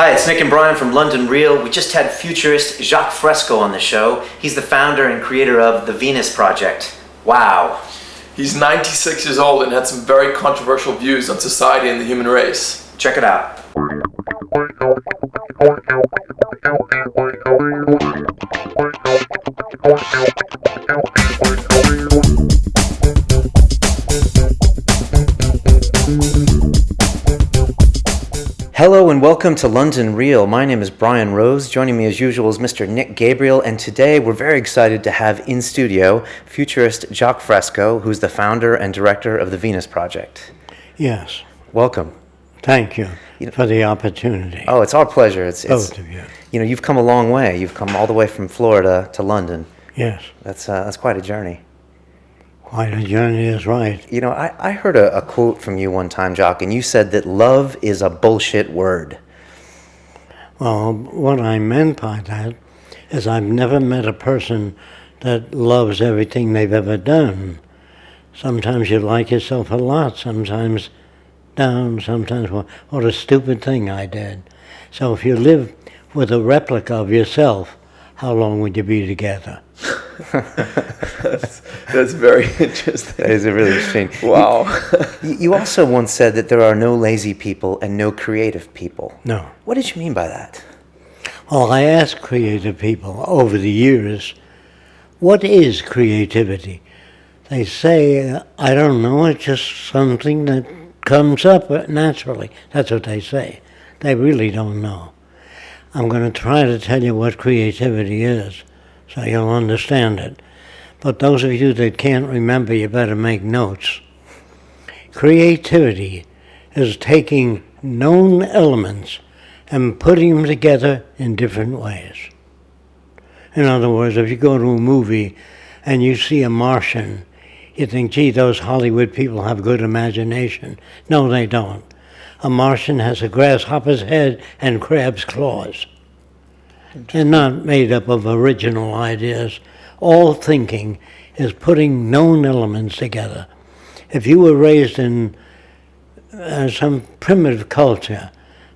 Hi, it's Nick and Brian from London Real. We just had futurist Jacque Fresco on the show. He's the founder and creator of the Venus Project. Wow. He's 96 years old and had some very controversial views on society and the human race. Check it out. Hello and welcome to London Real. My name is Brian Rose. Joining me as usual is Mr. Nick Gabriel, and today we're very excited to have in studio futurist Jacque Fresco, who's the founder and director of the Venus Project. Yes. Welcome. Thank you for the opportunity. Oh, it's our pleasure. It's both of you. You know, you've come a long way. You've come all the way from Florida to London. Yes. That's quite a journey. Quite a journey is right. You know, I heard a quote from you one time, Jacque, and you said that love is a bullshit word. Well, what I meant by that is I've never met a person that loves everything they've ever done. Sometimes you like yourself a lot, sometimes down, sometimes what a stupid thing I did. So if you live with a replica of yourself, how long would you be together? That's very interesting. That is really interesting. Wow. You also once said that there are no lazy people and no creative people. No. What did you mean by that? Well, I asked creative people over the years, what is creativity? They say, I don't know, it's just something that comes up naturally. That's what they say. They really don't know. I'm going to try to tell you what creativity is, so you'll understand it. But those of you that can't remember, you better make notes. Creativity is taking known elements and putting them together in different ways. In other words, if you go to a movie and you see a Martian, you think, gee, those Hollywood people have good imagination. No, they don't. A Martian has a grasshopper's head and crab's claws. They're not made up of original ideas. All thinking is putting known elements together. If you were raised in some primitive culture,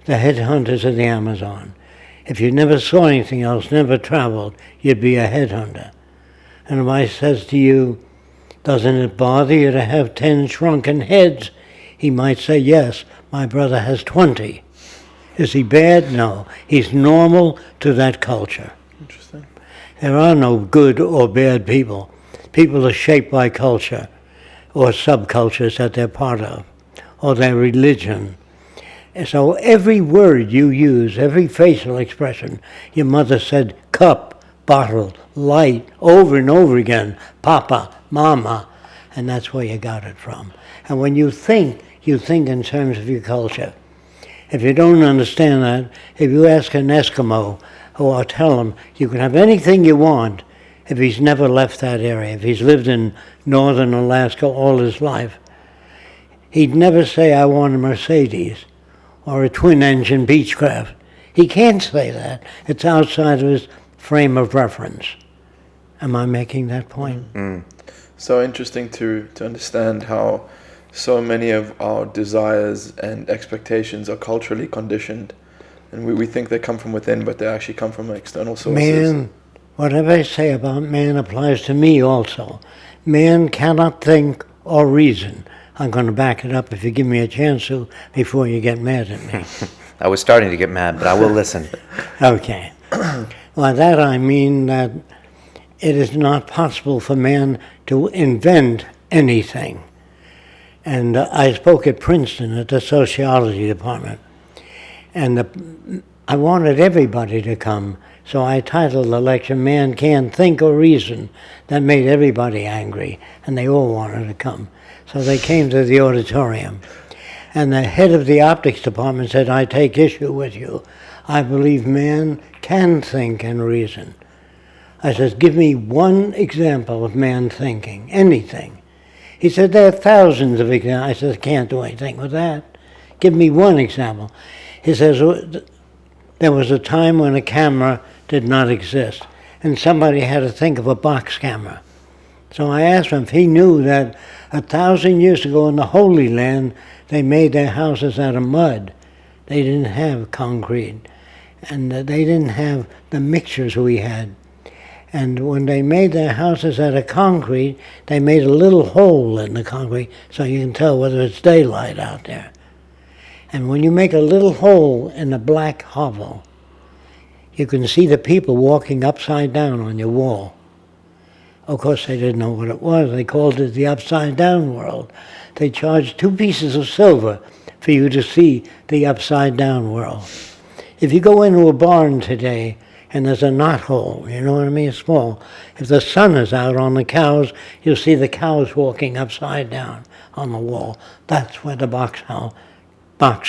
the headhunters of the Amazon, if you never saw anything else, never traveled, you'd be a headhunter. And if I says to you, doesn't it bother you to have 10 shrunken heads? He might say, yes, my brother has 20. Is he bad? No. He's normal to that culture. Interesting. There are no good or bad people. People are shaped by culture or subcultures that they're part of, or their religion. And so every word you use, every facial expression, your mother said cup, bottle, light, over and over again, papa, mama, and that's where you got it from. And when you think in terms of your culture. If you don't understand that, if you ask an Eskimo, or tell him you can have anything you want if he's never left that area, if he's lived in northern Alaska all his life, he'd never say, I want a Mercedes or a twin-engine Beechcraft. He can't say that. It's outside of his frame of reference. Am I making that point? Mm. So interesting to understand how so many of our desires and expectations are culturally conditioned. And we think they come from within, but they actually come from external sources. Man, whatever I say about man applies to me also. Man cannot think or reason. I'm going to back it up if you give me a chance to before you get mad at me. I was starting to get mad, but I will listen. Okay. By that I mean that it is not possible for man to invent anything. And I spoke at Princeton at the sociology department. And I wanted everybody to come, so I titled the lecture, Man Can't Think or Reason. That made everybody angry, and they all wanted to come. So they came to the auditorium. And the head of the optics department said, I take issue with you. I believe man can think and reason. I said, give me one example of man thinking, anything. He said, there are thousands of examples. I said, I can't do anything with that. Give me one example. He says, there was a time when a camera did not exist, and somebody had to think of a box camera. So I asked him if he knew that 1,000 years ago in the Holy Land, they made their houses out of mud. They didn't have concrete, and they didn't have the mixtures we had. And when they made their houses out of concrete, they made a little hole in the concrete so you can tell whether it's daylight out there. And when you make a little hole in the black hovel, you can see the people walking upside down on your wall. Of course, they didn't know what it was. They called it the upside down world. They charged 2 pieces of silver for you to see the upside down world. If you go into a barn today and there's a knothole, you know what I mean, it's small. If the sun is out on the cows, you'll see the cows walking upside down on the wall. That's where the box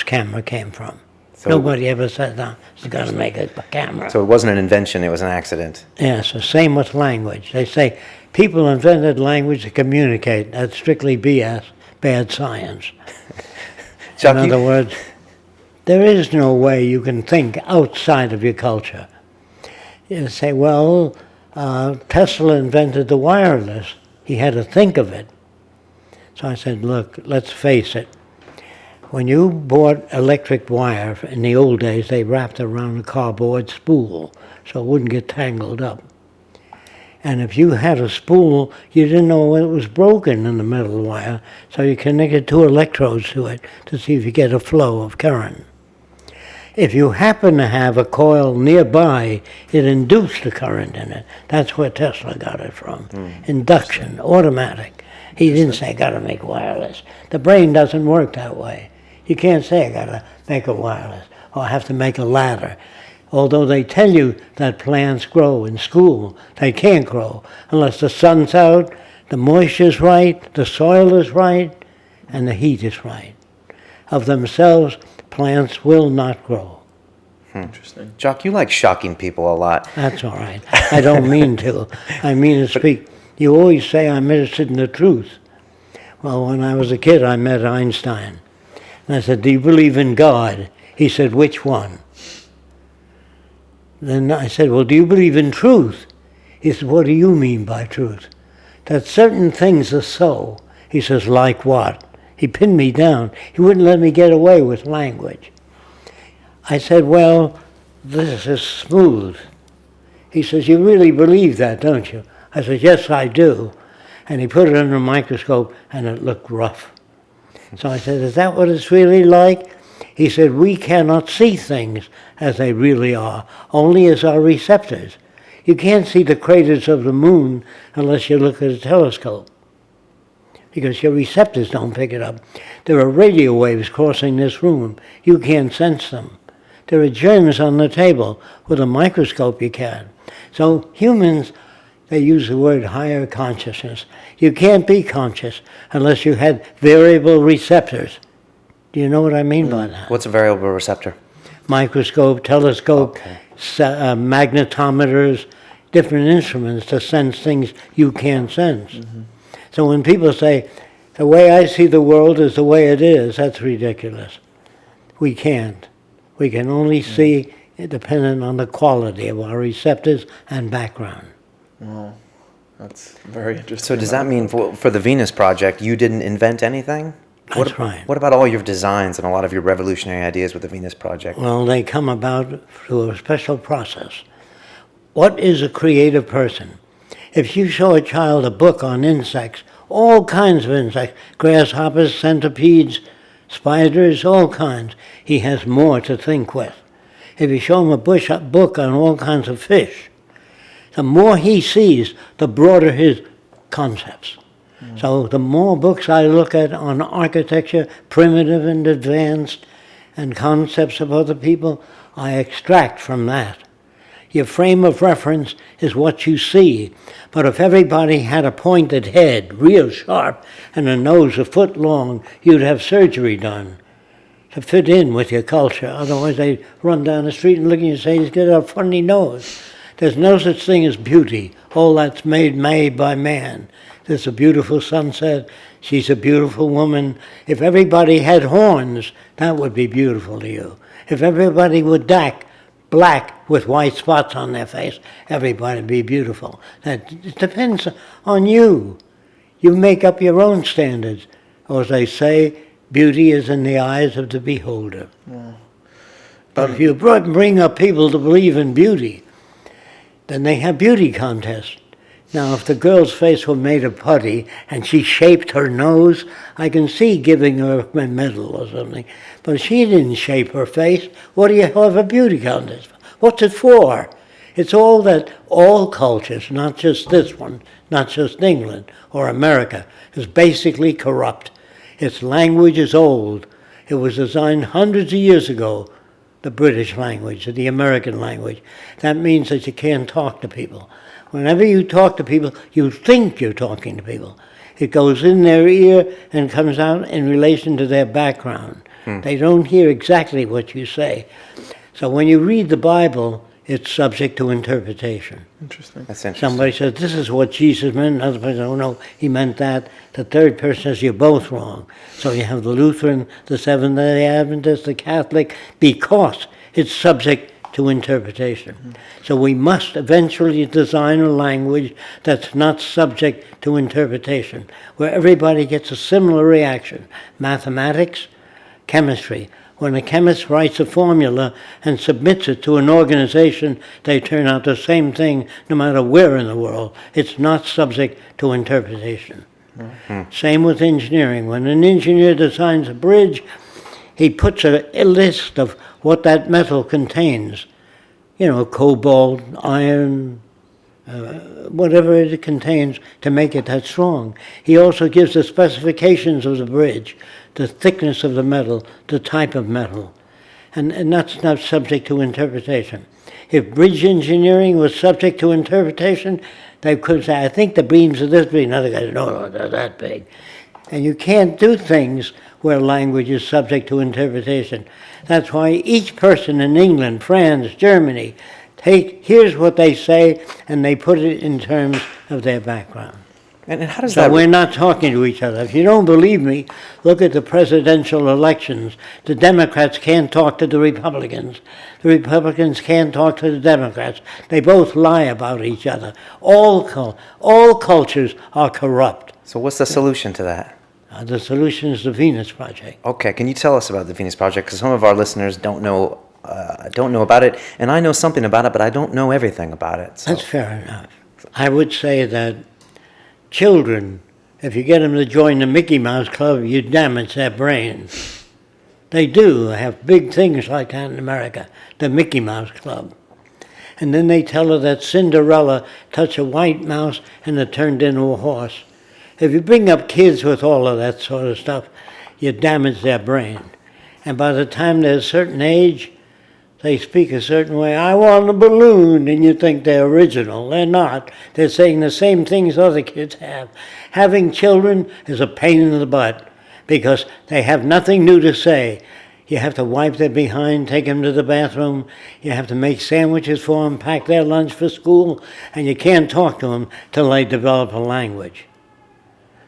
camera came from. So nobody ever said that. It's got to make a camera. So it wasn't an invention, it was an accident. Yes, the same with language. They say people invented language to communicate. That's strictly BS, bad science. Jacque, in other words, there is no way you can think outside of your culture. You say, well, Tesla invented the wireless. He had to think of it. So I said, look, let's face it. When you bought electric wire, in the old days, they wrapped it around a cardboard spool so it wouldn't get tangled up. And if you had a spool, you didn't know when it was broken in the middle of the wire, so you connected 2 electrodes to it to see if you get a flow of current. If you happen to have a coil nearby, it induced a current in it. That's where Tesla got it from. Induction, automatic. He didn't say, got to make wireless. The brain doesn't work that way. You can't say, I got to make a wireless, or I have to make a ladder. Although they tell you that plants grow in school, they can't grow unless the sun's out, the moisture's right, the soil is right, and the heat is right. Of themselves, plants will not grow. Interesting. Jacque, you like shocking people a lot. That's all right. I don't mean to. I mean to speak. You always say I'm interested in the truth. Well, when I was a kid, I met Einstein. And I said, do you believe in God? He said, which one? Then I said, well, do you believe in truth? He said, what do you mean by truth? That certain things are so. He says, like what? He pinned me down. He wouldn't let me get away with language. I said, well, this is smooth. He says, you really believe that, don't you? I said, yes, I do. And he put it under a microscope, and it looked rough. So I said, is that what it's really like? He said, we cannot see things as they really are, only as our receptors. You can't see the craters of the moon unless you look at a telescope, because your receptors don't pick it up. There are radio waves crossing this room. You can't sense them. There are germs on the table. With a microscope you can. So humans, they use the word higher consciousness. You can't be conscious unless you had variable receptors. Do you know what I mean by that? What's a variable receptor? Microscope, telescope, magnetometers, different instruments to sense things you can't sense. Mm-hmm. So when people say, the way I see the world is the way it is, that's ridiculous. We can't. We can only see it dependent on the quality of our receptors and background. Wow, that's very interesting. So does that mean for the Venus Project, you didn't invent anything? That's right. What about all your designs and a lot of your revolutionary ideas with the Venus Project? Well, they come about through a special process. What is a creative person? If you show a child a book on insects, all kinds of insects, grasshoppers, centipedes, spiders, all kinds, he has more to think with. If you show him a book on all kinds of fish, the more he sees, the broader his concepts. So the more books I look at on architecture, primitive and advanced, and concepts of other people, I extract from that. Your frame of reference is what you see. But if everybody had a pointed head, real sharp, and a nose a foot long, you'd have surgery done to fit in with your culture. Otherwise, they run down the street and look at you and say, he's got a funny nose. There's no such thing as beauty. All that's made by man. There's a beautiful sunset. She's a beautiful woman. If everybody had horns, that would be beautiful to you. If everybody were black with white spots on their face, everybody would be beautiful. It depends on you. You make up your own standards. Or as they say, beauty is in the eyes of the beholder. Yeah. But if you bring up people to believe in beauty, then they have beauty contests. Now, if the girl's face were made of putty and she shaped her nose, I can see giving her a medal or something. But she didn't shape her face. What do you have a beauty contest for? What's it for? It's all that all cultures, not just this one, not just England or America, is basically corrupt. Its language is old. It was designed hundreds of years ago, the British language, the American language. That means that you can't talk to people. Whenever you talk to people, you think you're talking to people. It goes in their ear and comes out in relation to their background. They don't hear exactly what you say. So when you read the Bible, it's subject to interpretation. Interesting. That's interesting. Somebody says, this is what Jesus meant. Another person, oh no, he meant that. The third person says, you're both wrong. So you have the Lutheran, the Seventh-day Adventist, the Catholic, because it's subject to interpretation. So we must eventually design a language that's not subject to interpretation, where everybody gets a similar reaction. Mathematics, chemistry. When a chemist writes a formula and submits it to an organization, they turn out the same thing no matter where in the world. It's not subject to interpretation. Same with engineering. When an engineer designs a bridge, he puts a list of what that metal contains. You know, cobalt, iron, whatever it contains to make it that strong. He also gives the specifications of the bridge, the thickness of the metal, the type of metal. And that's not subject to interpretation. If bridge engineering was subject to interpretation, they could say, I think the beams are this big. Another guy said, no, they're that big. And you can't do things where language is subject to interpretation. That's why each person in England, France, Germany, here's what they say, and they put it in terms of their background. And how does So that... we're not talking to each other. If you don't believe me, look at the presidential elections. The Democrats can't talk to the Republicans. The Republicans can't talk to the Democrats. They both lie about each other. All cultures are corrupt. So what's the solution to that? The solution is the Venus Project. Okay, can you tell us about the Venus Project? Because some of our listeners don't know about it, and I know something about it, but I don't know everything about it. So. That's fair enough. I would say that children, if you get them to join the Mickey Mouse Club, you damage their brains. They do have big things like that in America, the Mickey Mouse Club. And then they tell her that Cinderella touched a white mouse and it turned into a horse. If you bring up kids with all of that sort of stuff, you damage their brain. And by the time they're a certain age, they speak a certain way. I want a balloon, and you think they're original. They're not. They're saying the same things other kids have. Having children is a pain in the butt because they have nothing new to say. You have to wipe their behind, take them to the bathroom. You have to make sandwiches for them, pack their lunch for school, and you can't talk to them till they develop a language.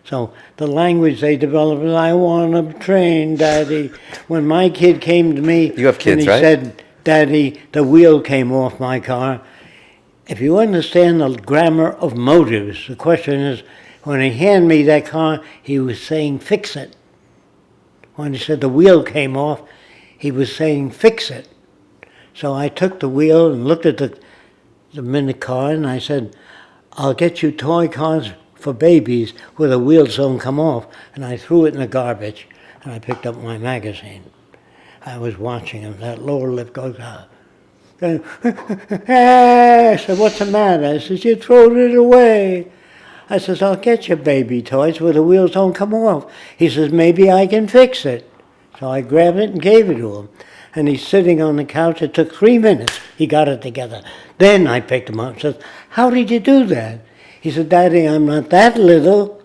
So the language they develop is, I want a train, Daddy. When my kid came to me, you have kids, and he right? said, Daddy, the wheel came off my car. If you understand the grammar of motives, the question is, when he handed me that car, he was saying, fix it. When he said the wheel came off, he was saying, fix it. So I took the wheel and looked at the minute car, and I said, I'll get you toy cars for babies where the wheels don't come off. And I threw it in the garbage, and I picked up my magazine. I was watching him. That lower lip goes out. I said, what's the matter? I said, you threw it away. I says, I'll get you baby toys where the wheels don't come off. He says, maybe I can fix it. So I grabbed it and gave it to him. And he's sitting on the couch. It took 3 minutes. He got it together. Then I picked him up and said, how did you do that? He said, Daddy, I'm not that little.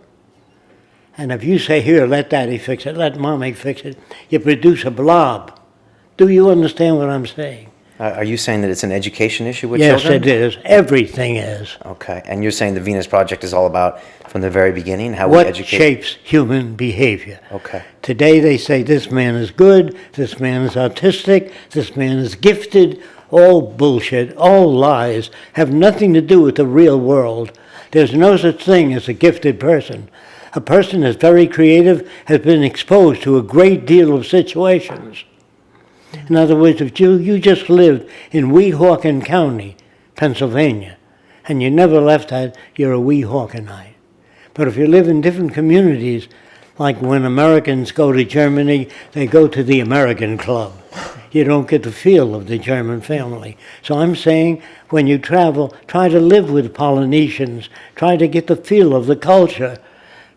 And if you say, here, let Daddy fix it, let Mommy fix it, you produce a blob. Do you understand what I'm saying? Are you saying that it's an education issue with yes, children? Yes, it is. Everything is. Okay, and you're saying the Venus Project is all about, from the very beginning, how what we educate... shapes human behavior. Okay. Today they say this man is good, this man is autistic, this man is gifted. All bullshit, all lies, have nothing to do with the real world. There's no such thing as a gifted person. A person that's very creative has been exposed to a great deal of situations. In other words, if you just lived in Weehawken County, Pennsylvania, and you never left that, you're a Weehawkenite. But if you live in different communities, like when Americans go to Germany, they go to the American club. You don't get the feel of the German family. So I'm saying, when you travel, try to live with Polynesians, try to get the feel of the culture.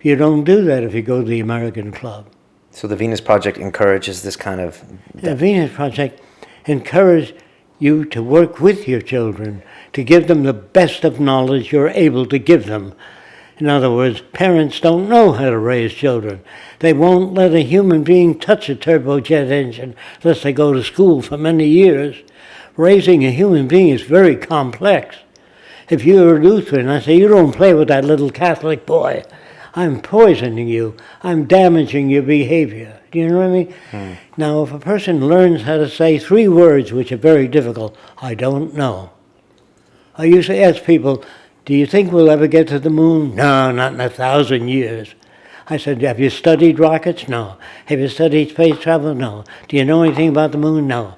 You don't do that if you go to the American club. So the Venus Project encourages this kind of... The Venus Project encourages you to work with your children, to give them the best of knowledge you're able to give them. In other words, parents don't know how to raise children. They won't let a human being touch a turbojet engine unless they go to school for many years. Raising a human being is very complex. If you're a Lutheran, I say, you don't play with that little Catholic boy. I'm poisoning you. I'm damaging your behavior. Do you know what I mean? Now, if a person learns how to say 3 words, which are very difficult, I don't know. I used to ask people, do you think we'll ever get to the moon? No, not in 1,000 years. I said, have you studied rockets? No. Have you studied space travel? No. Do you know anything about the moon? No.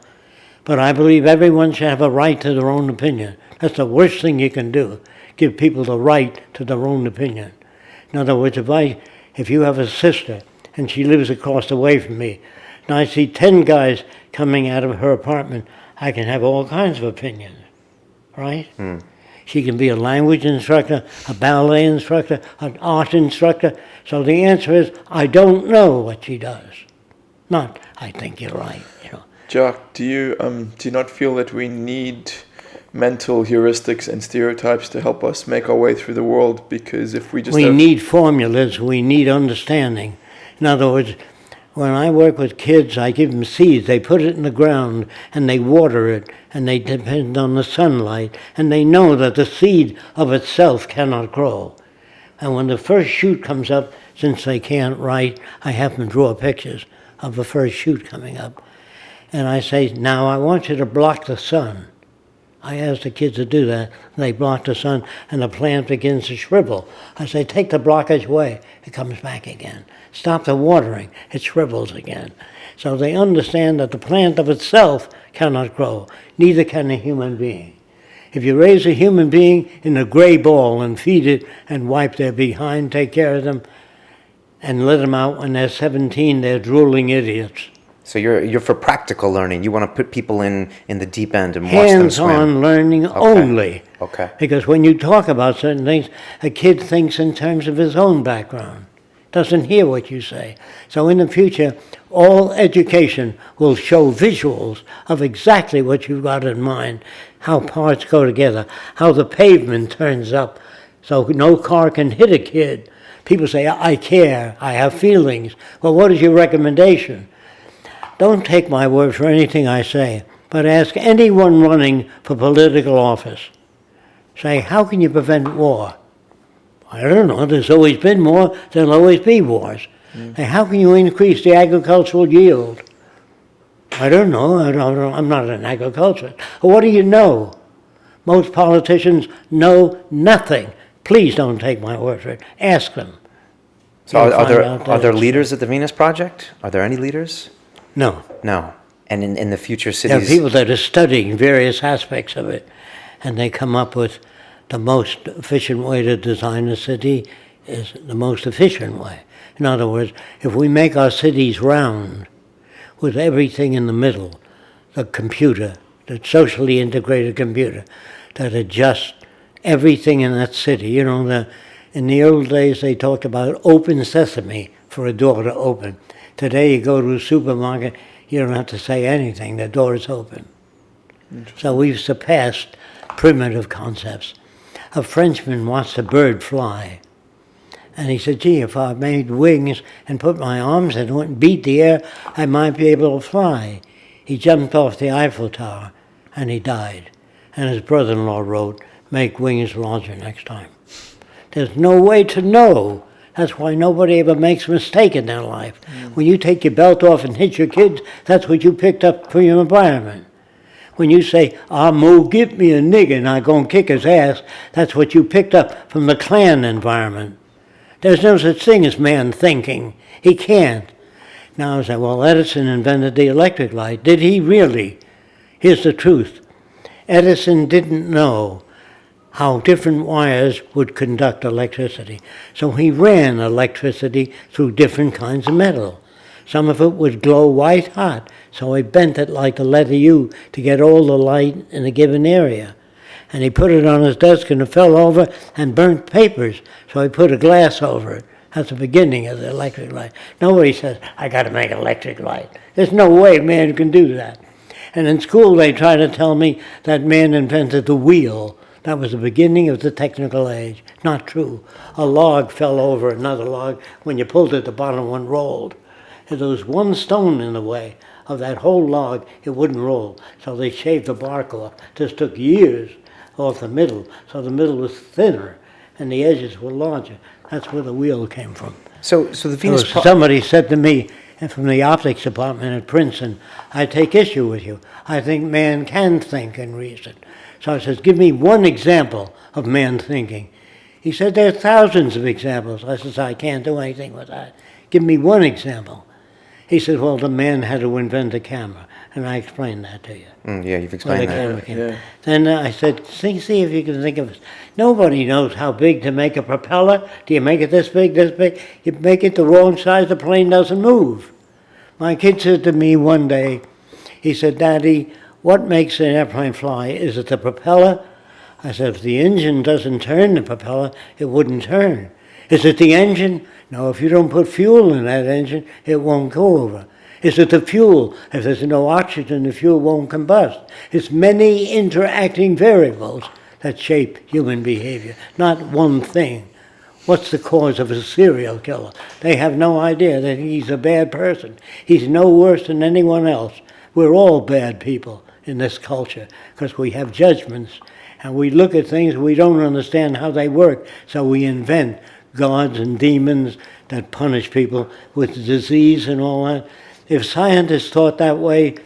But I believe everyone should have a right to their own opinion. That's the worst thing you can do, give people the right to their own opinion. In other words, if you have a sister and she lives across the way from me, and I see 10 guys coming out of her apartment, I can have all kinds of opinions, right? She can be a language instructor, a ballet instructor, an art instructor. So the answer is, I don't know what she does. Not, I think you're right. You know. Jacque, do you not feel that we need mental heuristics and stereotypes to help us make our way through the world? Because if we need formulas, we need understanding. In other words, when I work with kids, I give them seeds. They put it in the ground, and they water it, and they depend on the sunlight, and they know that the seed of itself cannot grow. And when the first shoot comes up, since they can't write, I have them draw pictures of the first shoot coming up. And I say, now I want you to block the sun. I ask the kids to do that. They block the sun, and the plant begins to shrivel. I say, take the blockage away. It comes back again. Stop the watering. It shrivels again. So they understand that the plant of itself cannot grow. Neither can a human being. If you raise a human being in a gray ball and feed it and wipe their behind, take care of them, and let them out when they're 17, they're drooling idiots. So you're for practical learning. You want to put people in the deep end and watch them swim. Hands-on learning only. Okay. Because when you talk about certain things, a kid thinks in terms of his own background, doesn't hear what you say. So in the future, all education will show visuals of exactly what you've got in mind, how parts go together, how the pavement turns up, so no car can hit a kid. People say, I care, I have feelings. Well, what is your recommendation? Don't take my word for anything I say, but ask anyone running for political office. Say, how can you prevent war? I don't know, there's always been war, there'll always be wars. Say, how can you increase the agricultural yield? I don't know, I'm not an agriculturist. What do you know? Most politicians know nothing. Please don't take my word for it. Ask them. So are there leaders at the Venus Project? Are there any leaders? No. No. And in the future cities... There are people that are studying various aspects of it, and they come up with the most efficient way to design a city is the most efficient way. In other words, if we make our cities round with everything in the middle, the computer, the socially integrated computer, that adjusts everything in that city. You know, in the old days they talked about open sesame for a door to open. Today you go to a supermarket, you don't have to say anything, the door is open. So we've surpassed primitive concepts. A Frenchman watched a bird fly, and he said, gee, if I made wings and put my arms in it and beat the air, I might be able to fly. He jumped off the Eiffel Tower, and he died. And his brother-in-law wrote, make wings larger next time. There's no way to know. That's why nobody ever makes a mistake in their life. When you take your belt off and hit your kids, that's what you picked up from your environment. When you say, I'm going to get me a nigger and I'm going to kick his ass, that's what you picked up from the clan environment. There's no such thing as man thinking. He can't. Now I say, well, Edison invented the electric light. Did he really? Here's the truth. Edison didn't know how different wires would conduct electricity. So he ran electricity through different kinds of metal. Some of it would glow white hot, so he bent it like the letter U to get all the light in a given area. And he put it on his desk and it fell over and burnt papers, so he put a glass over it. That's the beginning of the electric light. Nobody says, I got to make an electric light. There's no way man can do that. And in school they try to tell me that man invented the wheel. That was the beginning of the technical age. Not true. A log fell over another log. When you pulled it, the bottom one rolled. If there was one stone in the way of that whole log, it wouldn't roll. So they shaved the bark off. This took years off the middle, so the middle was thinner and the edges were larger. That's where the wheel came from. So the Venus... Somebody said to me from the optics department at Princeton, I take issue with you. I think man can think and reason. So I says, give me one example of man thinking. He said, there are thousands of examples. I says, I can't do anything with that. Give me one example. He said, well, the man had to invent a camera. And I explained that to you. Yeah, you've explained that. Yeah. Then I said, see if you can think of it. Nobody knows how big to make a propeller. Do you make it this big, this big? You make it the wrong size, the plane doesn't move. My kid said to me one day, he said, Daddy, what makes an airplane fly? Is it the propeller? I said, if the engine doesn't turn the propeller, it wouldn't turn. Is it the engine? No, if you don't put fuel in that engine, it won't go over. Is it the fuel? If there's no oxygen, the fuel won't combust. It's many interacting variables that shape human behavior, not one thing. What's the cause of a serial killer? They have no idea that he's a bad person. He's no worse than anyone else. We're all bad people in this culture because we have judgments and we look at things, we don't understand how they work, so we invent gods and demons that punish people with disease and all that. If scientists thought that way,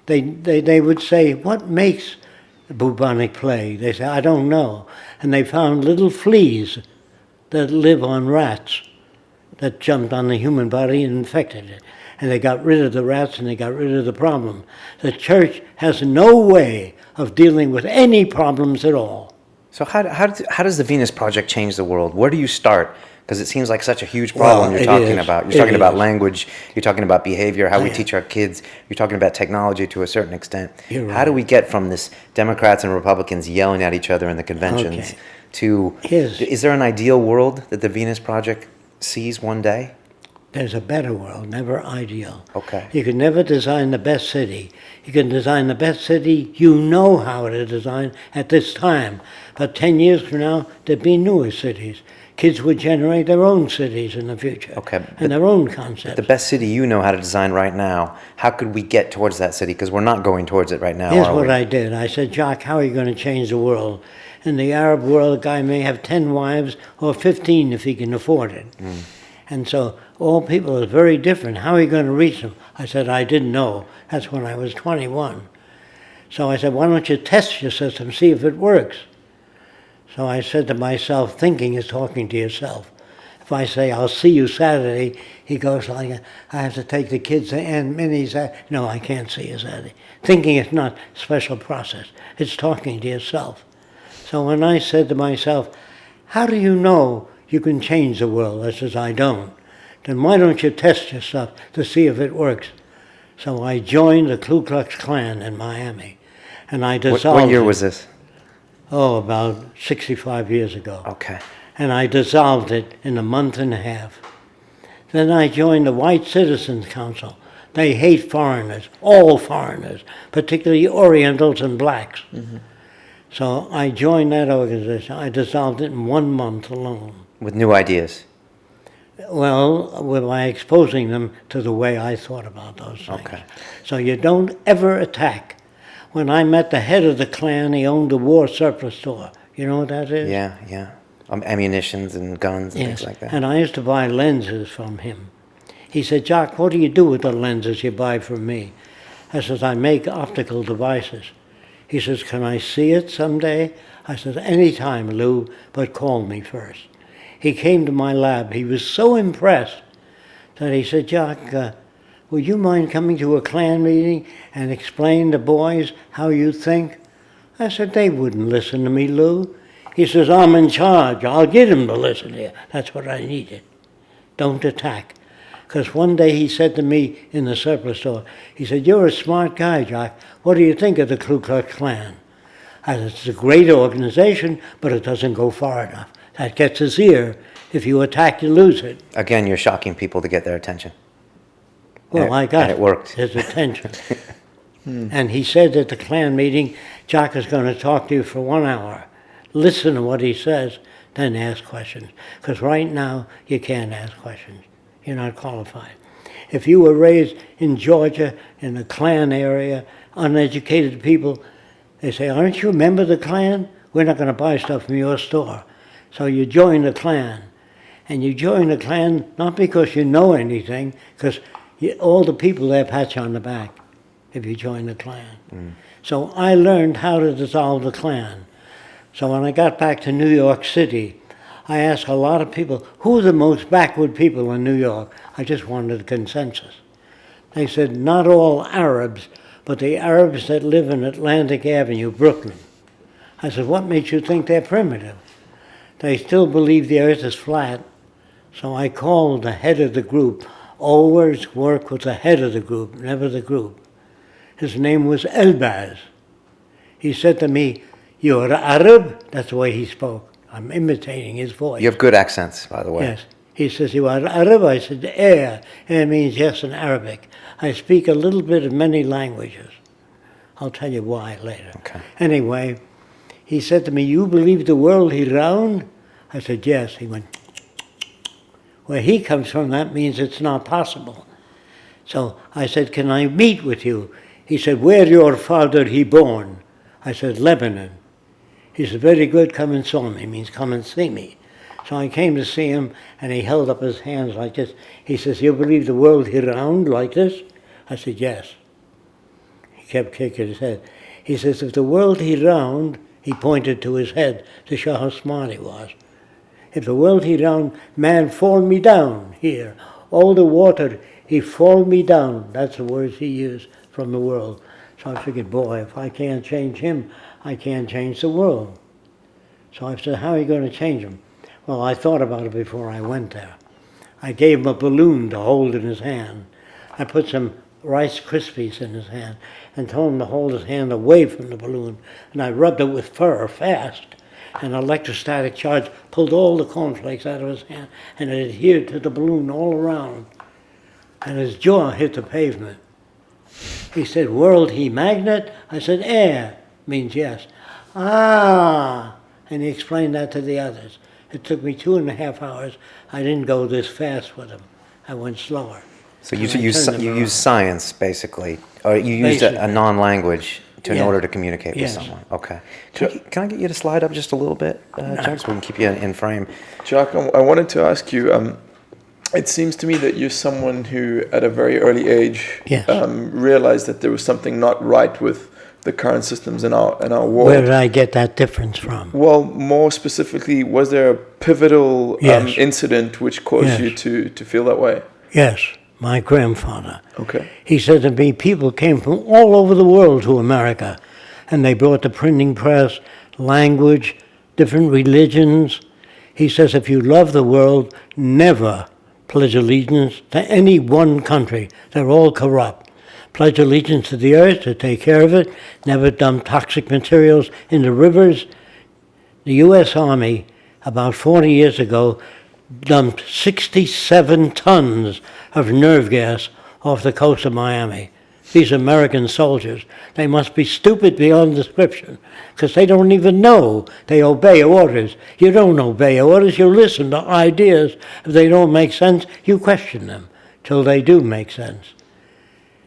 they would say, what makes the bubonic plague? They say, I don't know. And they found little fleas that live on rats that jumped on the human body and infected it. And they got rid of the rats and they got rid of the problem. The church has no way of dealing with any problems at all. So how does the Venus Project change the world? Where do you start? Because it seems like such a huge problem you're talking about. You're talking about language, you're talking about behavior, how we teach our kids, you're talking about technology to a certain extent. You're right. How do we get from this Democrats and Republicans yelling at each other in the conventions to, is there an ideal world that the Venus Project sees one day? There's a better world, never ideal. Okay. You can never design the best city. You can design the best city you know how to design at this time. But 10 years from now, there'd be newer cities. Kids would generate their own cities in the future. Okay. And their own concepts. The best city you know how to design right now, how could we get towards that city? Because we're not going towards it right now, Here's are we? what I did. I said, Jacque, how are you going to change the world? In the Arab world, a guy may have 10 wives or 15 if he can afford it. And so all people are very different. How are you going to reach them? I said, I didn't know. That's when I was 21. So I said, why don't you test your system, see if it works? So I said to myself, thinking is talking to yourself. If I say, I'll see you Saturday, he goes like, I have to take the kids to Aunt Minnie's. No, I can't see you Saturday. Thinking is not a special process. It's talking to yourself. So when I said to myself, how do you know you can change the world? I says, I don't. Then why don't you test yourself to see if it works? So I joined the Ku Klux Klan in Miami. And I dissolved What year was this? Oh, about 65 years ago. Okay. And I dissolved it in a month and a half. Then I joined the White Citizens Council. They hate foreigners, all foreigners, particularly Orientals and blacks. So I joined that organization. I dissolved it in 1 month alone. With new ideas? Well, by exposing them to the way I thought about those things. Okay. So you don't ever attack. When I met the head of the Klan, he owned a war surplus store. You know what that is? Yeah. Ammunitions and guns and things like that. And I used to buy lenses from him. He said, Jacque, what do you do with the lenses you buy from me? I says, I make optical devices. He says, can I see it someday? I said, anytime, Lou, but call me first. He came to my lab. He was so impressed that he said, Jacque, would you mind coming to a Klan meeting and explain to boys how you think? I said, they wouldn't listen to me, Lou. He says, I'm in charge. I'll get him to listen to you. That's what I needed. Don't attack. Because one day he said to me in the surplus store, he said, you're a smart guy, Jacque. What do you think of the Ku Klux Klan? I said, it's a great organization, but it doesn't go far enough. That gets his ear. If you attack, you lose it. Again, you're shocking people to get their attention. Well, I got it worked. his attention. And he said at the Klan meeting, Jacque is going to talk to you for 1 hour. Listen to what he says, then ask questions. Because right now, you can't ask questions. You're not qualified. If you were raised in Georgia, in the Klan area, uneducated people, they say, aren't you a member of the Klan? We're not going to buy stuff from your store. So you join the Klan. And you join the Klan not because you know anything, because all the people there pat you on the back if you join the Klan. So I learned how to dissolve the Klan. So when I got back to New York City, I asked a lot of people, who are the most backward people in New York? I just wanted a consensus. They said, not all Arabs, but the Arabs that live in Atlantic Avenue, Brooklyn. I said, what makes you think they're primitive? They still believe the earth is flat. So I called the head of the group. Always work with the head of the group, never the group. His name was Elbaz. He said to me, you're Arab? That's the way he spoke. I'm imitating his voice. You have good accents, by the way. Yes. He says, you are Arab? I said, Air means yes in Arabic. I speak a little bit of many languages. I'll tell you why later. Okay. Anyway, he said to me, you believe the world is round? I said, yes. He went, where he comes from, that means it's not possible. So I said, can I meet with you? He said, where your father he born? I said, Lebanon. He said, very good, come and saw me. Means come and see me. So I came to see him, and he held up his hands like this. He says, you believe the world is round like this? I said, yes. He kept kicking his head. He says, if the world is round, he pointed to his head to show how smart he was. If the world is round, man fall me down here. All the water, he fall me down. That's the words he used from the world. So I figured, boy, if I can't change him, I can't change the world. So I said, how are you going to change him? Well, I thought about it before I went there. I gave him a balloon to hold in his hand. I put some Rice Krispies in his hand and told him to hold his hand away from the balloon. And I rubbed it with fur fast. An electrostatic charge pulled all the cornflakes out of his hand and it adhered to the balloon all around. And his jaw hit the pavement. He said, world he magnet? I said, air means yes. Ah, and he explained that to the others. It took me 2.5 hours. I didn't go this fast with him. I went slower. So you use science, basically, or you used a non-language in order to communicate with someone. Okay. Can I get you to slide up just a little bit, Jacque, so we can keep you in frame? Jacque, I wanted to ask you, it seems to me that you're someone who, at a very early age, realized that there was something not right with the current systems in our world. Where did I get that difference from? Well, more specifically, was there a pivotal incident which caused you to feel that way? Yes, my grandfather. Okay. He said to me, people came from all over the world to America, and they brought the printing press, language, different religions. He says, if you love the world, never pledge allegiance to any one country. They're all corrupt. Pledge allegiance to the earth to take care of it. Never dump toxic materials into rivers. The U.S. Army, about 40 years ago, dumped 67 tons of nerve gas off the coast of Miami. These American soldiers, they must be stupid beyond description, because they don't even know they obey orders. You don't obey orders, you listen to ideas. If they don't make sense, you question them till they do make sense.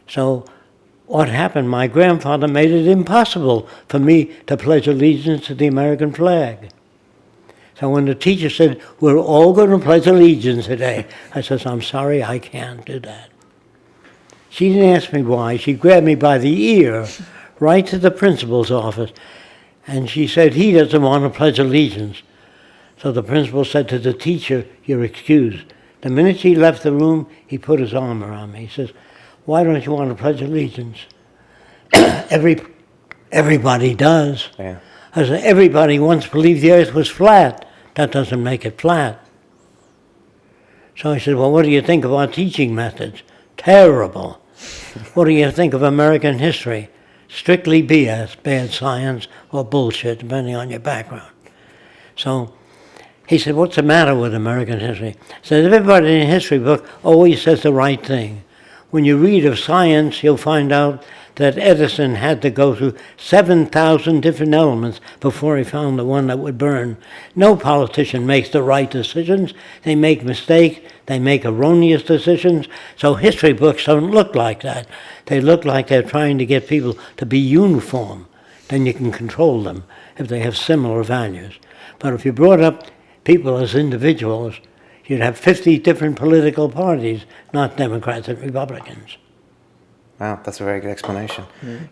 So what happened? My grandfather made it impossible for me to pledge allegiance to the American flag. So when the teacher said, we're all going to pledge allegiance today, I said, I'm sorry, I can't do that. She didn't ask me why. She grabbed me by the ear right to the principal's office, and she said, he doesn't want to pledge allegiance. So the principal said to the teacher, you're excused. The minute she left the room, he put his arm around me. He says, why don't you want to pledge allegiance? Everybody does. Yeah. I said, everybody once believed the earth was flat. That doesn't make it flat. So I said, well, what do you think of our teaching methods? Terrible. What do you think of American history? Strictly BS, bad science, or bullshit, depending on your background. So he said, what's the matter with American history? I said, everybody in a history book always says the right thing. When you read of science, you'll find out that Edison had to go through 7,000 different elements before he found the one that would burn. No politician makes the right decisions. They make mistakes. They make erroneous decisions. So history books don't look like that. They look like they're trying to get people to be uniform. Then you can control them if they have similar values. But if you brought up people as individuals, you'd have 50 different political parties, not Democrats and Republicans. Wow, that's a very good explanation.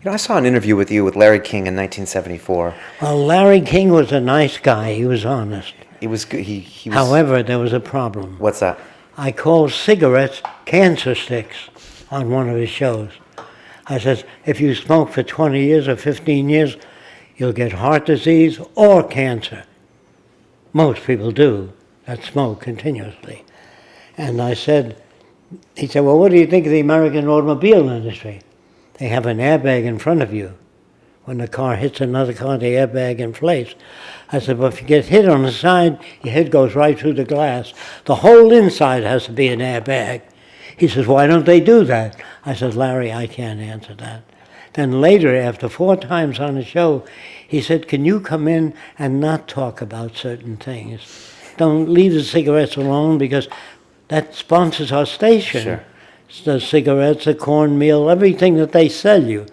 I saw an interview with you with Larry King in 1974. Well, Larry King was a nice guy. He was honest. He was good. He was. However, there was a problem. What's that? I called cigarettes cancer sticks on one of his shows. I said, if you smoke for 20 years or 15 years, you'll get heart disease or cancer. Most people do that smoke continuously. And I said, he said, well, what do you think of the American automobile industry? They have an airbag in front of you. When the car hits another car, the airbag inflates. I said, well, if you get hit on the side, your head goes right through the glass. The whole inside has to be an airbag. He says, why don't they do that? I said, Larry, I can't answer that. Then later, after 4 times on the show, he said, can you come in and not talk about certain things? Don't leave the cigarettes alone because that sponsors our station. Sure. The cigarettes, the cornmeal, everything that they sell you.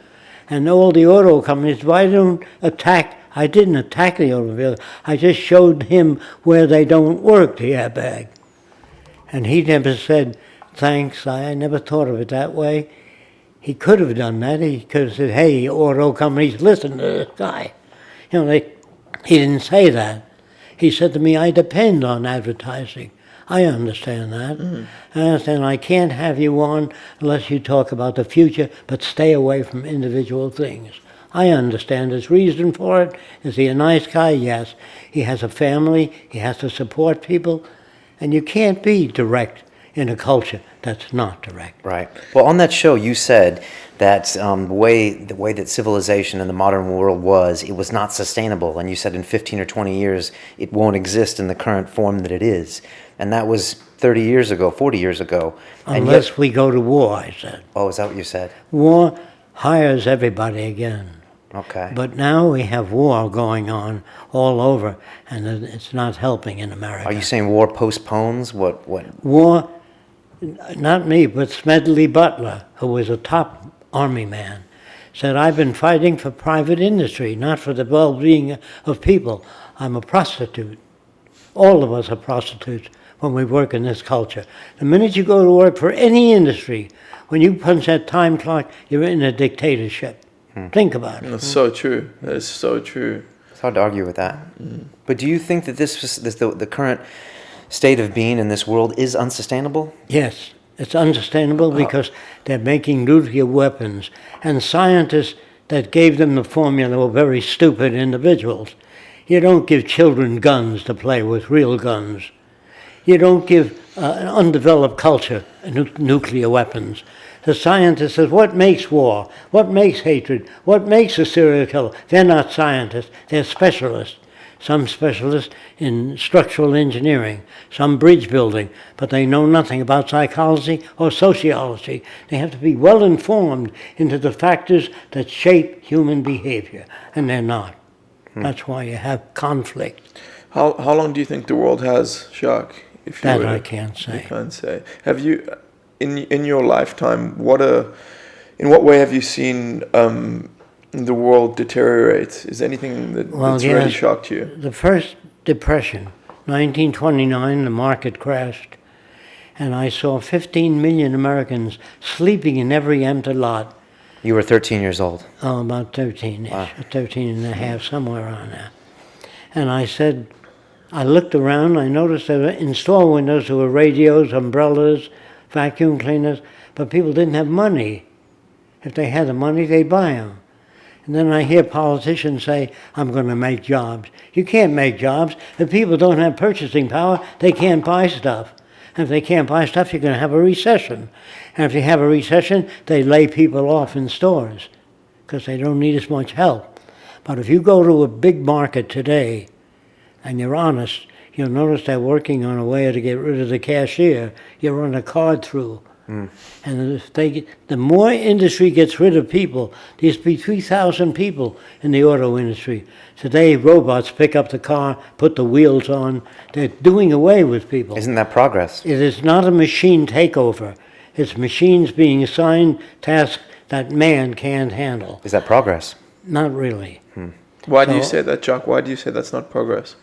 And all the auto companies, why don't attack? I didn't attack the automobile. I just showed him where they don't work, the airbag. And he never said, thanks, I never thought of it that way. He could have done that. He could have said, hey, auto companies, listen to this guy. He didn't say that. He said to me, I depend on advertising. I understand that. I understand I can't have you on unless you talk about the future, but stay away from individual things. I understand his reason for it. Is he a nice guy? Yes. He has a family. He has to support people. And you can't be direct in a culture that's not direct. Right. Well, on that show, you said that the way that civilization in the modern world was, it was not sustainable. And you said in 15 or 20 years, it won't exist in the current form that it is. And that was 30 years ago, 40 years ago. Unless we go to war, I said. Oh, is that what you said? War hires everybody again. Okay. But now we have war going on all over, and it's not helping in America. Are you saying war postpones what? War, not me, but Smedley Butler, who was a top army man, said, I've been fighting for private industry, not for the well-being of people. I'm a prostitute. All of us are prostitutes when we work in this culture. The minute you go to work for any industry, when you punch that time clock, you're in a dictatorship. Think about it. That's so true. That is so true. It's hard to argue with that. But do you think that the current state of being in this world is unsustainable? Yes, it's unsustainable because they're making nuclear weapons. And scientists that gave them the formula were very stupid individuals. You don't give children guns to play with, real guns. You don't give an undeveloped culture nuclear weapons. The scientist says, what makes war? What makes hatred? What makes a serial killer? They're not scientists, they're specialists. Some specialists in structural engineering, some bridge building, but they know nothing about psychology or sociology. They have to be well informed into the factors that shape human behavior, and they're not. That's why you have conflict. How long do you think the world has, Jacque? If you That I can't say. You can't say. Have you, in your lifetime, in what way have you seen the world deteriorate? Is there anything that's really shocked you? The first depression, 1929, the market crashed, and I saw 15 million Americans sleeping in every empty lot. You were 13 years old. Oh, about 13-ish, Wow. 13 and a half, somewhere around there. And I said, I looked around, I noticed that in store windows there were radios, umbrellas, vacuum cleaners, but people didn't have money. If they had the money, they'd buy them. And then I hear politicians say, I'm going to make jobs. You can't make jobs. If people don't have purchasing power, they can't buy stuff. And if they can't buy stuff, you're going to have a recession. And if you have a recession, they lay people off in stores because they don't need as much help. But if you go to a big market today and you're honest, you'll notice they're working on a way to get rid of the cashier. You run a card through. And if the more industry gets rid of people, there's be 3,000 people in the auto industry. Today, robots pick up the car, put the wheels on. They're doing away with people. Isn't that progress? It is not a machine takeover. It's machines being assigned tasks that man can't handle. Is that progress? Not really. Why do you say that, Jacque? Why do you say that's not progress?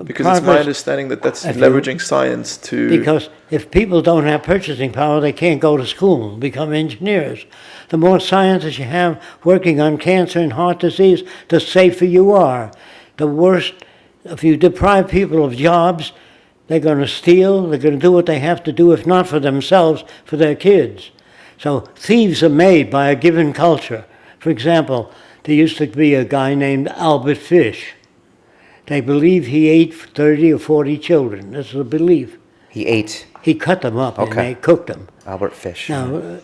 Because it's my understanding that that's leveraging science to... Because if people don't have purchasing power, they can't go to school and become engineers. The more scientists you have working on cancer and heart disease, the safer you are. The worse, if you deprive people of jobs, they're going to steal, they're going to do what they have to do, if not for themselves, for their kids. So thieves are made by a given culture. For example, there used to be a guy named Albert Fish. They believe he ate 30 or 40 children. This is a belief. He ate. He cut them up and Okay. they cooked them. Albert Fish. Now,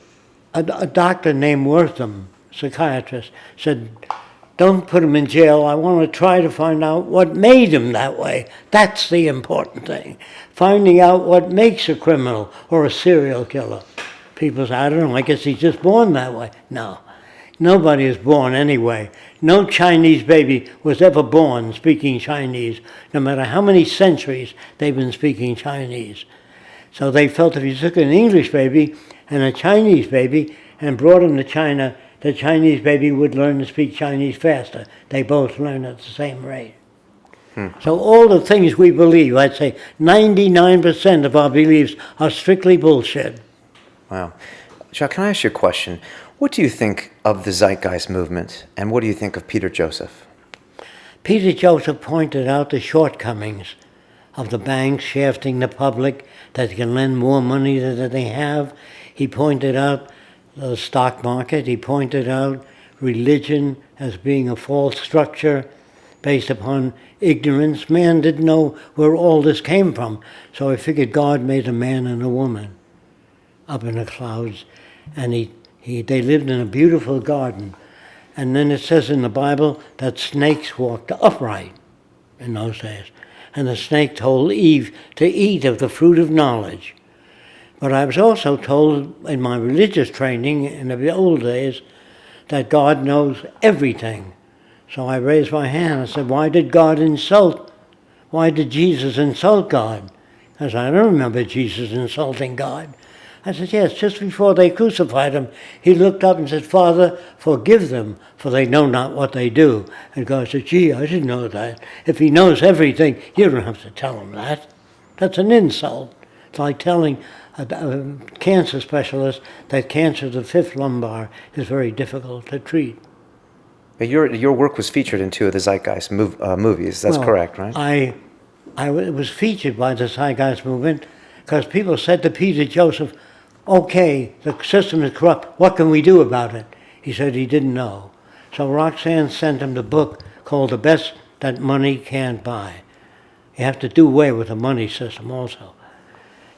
a doctor named Wortham, psychiatrist, said, don't put him in jail. I want to try to find out what made him that way. That's the important thing. Finding out what makes a criminal or a serial killer. People say, I don't know, I guess he's just born that way. No. Nobody is born anyway. No Chinese baby was ever born speaking Chinese, no matter how many centuries they've been speaking Chinese. So they felt if you took an English baby and a Chinese baby and brought them to China, the Chinese baby would learn to speak Chinese faster. They both learn at the same rate. So all the things we believe, I'd say 99% of our beliefs are strictly bullshit. Wow. Jacque, can I ask you a question? What do you think of the Zeitgeist movement, and what do you think of Peter Joseph? Peter Joseph pointed out the shortcomings of the banks shafting the public that can lend more money than they have. He pointed out the stock market. He pointed out religion as being a false structure based upon ignorance. Man didn't know where all this came from, so I figured God made a man and a woman up in the clouds, and they lived in a beautiful garden. And then it says in the Bible that snakes walked upright in those days. And the snake told Eve to eat of the fruit of knowledge. But I was also told in my religious training in the old days that God knows everything. So I raised my hand and said, why did Jesus insult God? I said, I don't remember Jesus insulting God. I said, yes, just before they crucified him, he looked up and said, Father, forgive them, for they know not what they do. And God said, gee, I didn't know that. If he knows everything, you don't have to tell him that. That's an insult. It's like telling a cancer specialist that cancer of the fifth lumbar is very difficult to treat. But your work was featured in two of the Zeitgeist movies. That's correct, right? It was featured by the Zeitgeist movement because people said to Peter Joseph, okay, the system is corrupt. What can we do about it? He said he didn't know. So Roxanne sent him the book called The Best That Money Can't Buy. You have to do away with the money system also.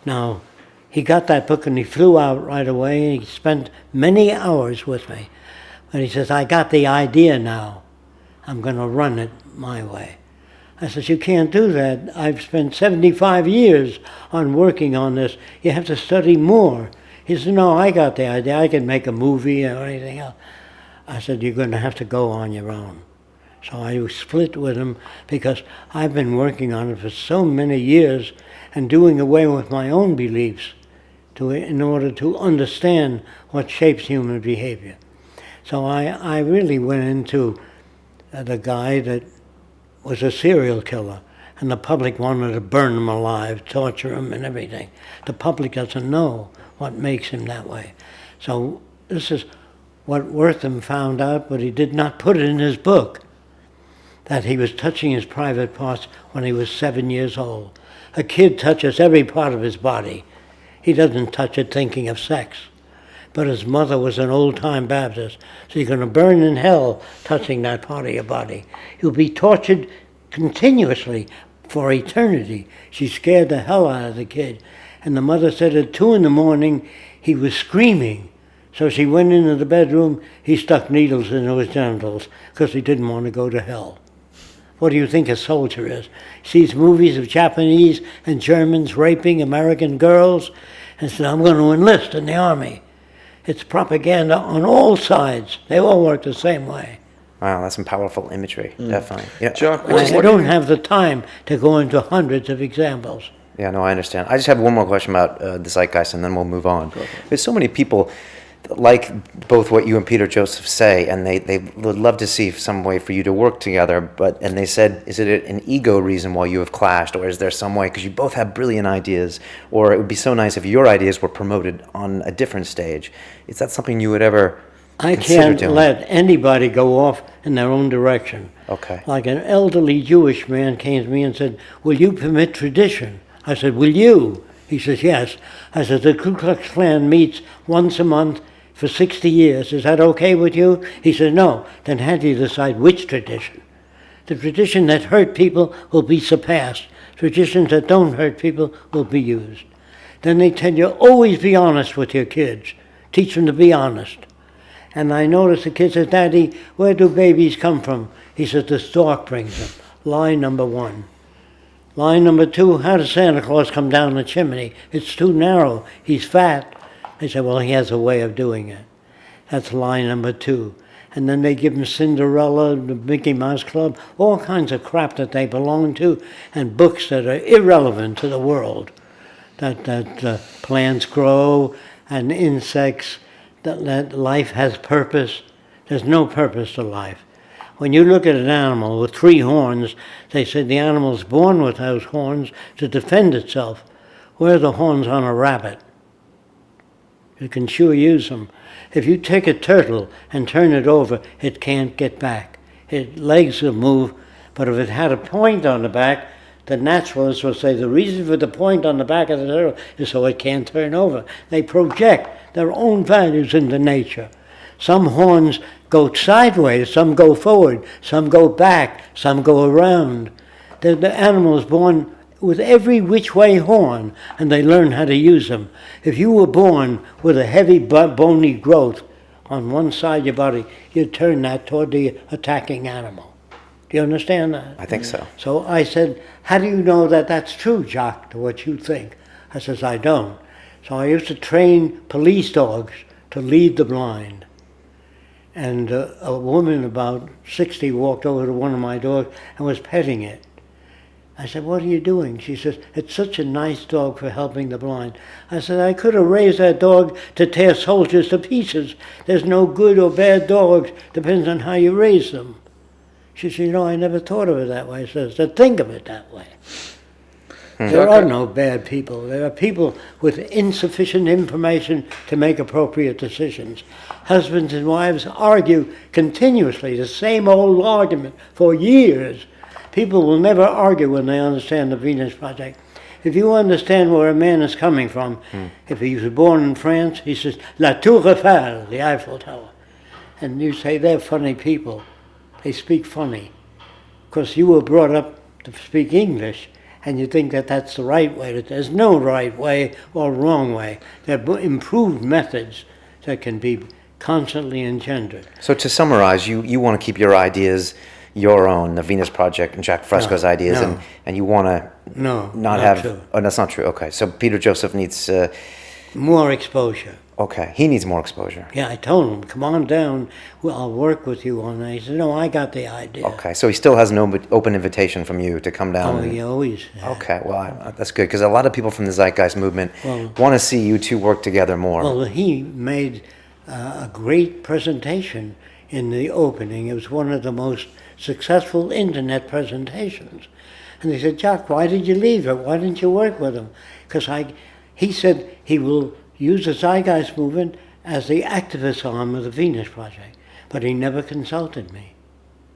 Now, he got that book and he flew out right away and he spent many hours with me. And he says, I got the idea now. I'm going to run it my way. I said, you can't do that. I've spent 75 years on working on this. You have to study more. He said, no, I got the idea. I can make a movie or anything else. I said, you're going to have to go on your own. So I split with him because I've been working on it for so many years and doing away with my own beliefs in order to understand what shapes human behavior. So I really went into the guy that was a serial killer, and the public wanted to burn him alive, torture him and everything. The public doesn't know what makes him that way. So this is what Wortham found out, but he did not put it in his book, that he was touching his private parts when he was 7 years old. A kid touches every part of his body. He doesn't touch it thinking of sex. but his mother was an old-time Baptist. So you're going to burn in hell touching that part of your body. You'll be tortured continuously for eternity. She scared the hell out of the kid. And the mother said at 2 a.m. he was screaming. So she went into the bedroom, he stuck needles into his genitals because he didn't want to go to hell. What do you think a soldier is? Sees movies of Japanese and Germans raping American girls and says, I'm going to enlist in the army. It's propaganda on all sides. They all work the same way. Wow, that's some powerful imagery, definitely. Yeah. Jacque, I don't have the time to go into hundreds of examples. Yeah, no, I understand. I just have one more question about the Zeitgeist, and then we'll move on. Okay. There's so many people like both what you and Peter Joseph say, and they would love to see some way for you to work together, and they said, is it an ego reason why you have clashed, or is there some way, because you both have brilliant ideas, or it would be so nice if your ideas were promoted on a different stage. Is that something you would ever I consider can't doing? let anybody go off in their own direction. Okay. Like an elderly Jewish man came to me and said, will you permit tradition? I said, will you? He says, yes. I said, the Ku Klux Klan meets once a month for 60 years. Is that okay with you? He said, no. Then how do you decide which tradition? The tradition that hurt people will be surpassed. Traditions that don't hurt people will be used. Then they tell you, always be honest with your kids. Teach them to be honest. And I noticed the kid says, Daddy, where do babies come from? He says, the stork brings them. Lie number 1. Lie number 2, how does Santa Claus come down the chimney? It's too narrow. He's fat. They say, well, he has a way of doing it. That's lie number 2. And then they give them Cinderella, the Mickey Mouse Club, all kinds of crap that they belong to, and books that are irrelevant to the world. That plants grow, and insects, that life has purpose. There's no purpose to life. When you look at an animal with 3 horns, they say the animal's born with those horns to defend itself. Where are the horns on a rabbit? You can sure use them. If you take a turtle and turn it over, it can't get back. Its legs will move, but if it had a point on the back, the naturalists will say the reason for the point on the back of the turtle is so it can't turn over. They project their own values into nature. Some horns go sideways, some go forward, some go back, some go around. The animal is born with every which way horn, and they learn how to use them. If you were born with a heavy bony growth on one side of your body, you'd turn that toward the attacking animal. Do you understand that? I think so. So I said, how do you know that that's true, Jacque, to what you think? I says, I don't. So I used to train police dogs to lead the blind. And a woman about 60 walked over to one of my dogs and was petting it. I said, what are you doing? She says, it's such a nice dog for helping the blind. I said, I could have raised that dog to tear soldiers to pieces. There's no good or bad dogs. Depends on how you raise them. She said, you know, I never thought of it that way. I said, so think of it that way. There are no bad people. There are people with insufficient information to make appropriate decisions. Husbands and wives argue continuously, the same old argument for years. People will never argue when they understand the Venus Project. If you understand where a man is coming from, if he was born in France, he says, La Tour Eiffel, the Eiffel Tower. And you say, they're funny people. They speak funny. Because you were brought up to speak English, and you think that that's the right way. There's no right way or wrong way. There are improved methods that can be constantly engendered. So to summarize, you want to keep your ideas your own, the Venus Project and Jacque Fresco's ideas, and you want to not have... True. Oh, that's not true. Okay, so Peter Joseph needs... More exposure. Okay, he needs more exposure. Yeah, I told him, come on down, I'll work with you on that. He said, no, I got the idea. Okay, so he still has an open invitation from you to come down. Oh, he always had. Okay, well, that's good, because a lot of people from the Zeitgeist movement want to see you two work together more. Well, he made a great presentation in the opening. It was one of the most successful internet presentations. And they said, Jacque, why did you leave it? Why didn't you work with him? Because he said he will use the Zeitgeist movement as the activist arm of the Venus Project. But he never consulted me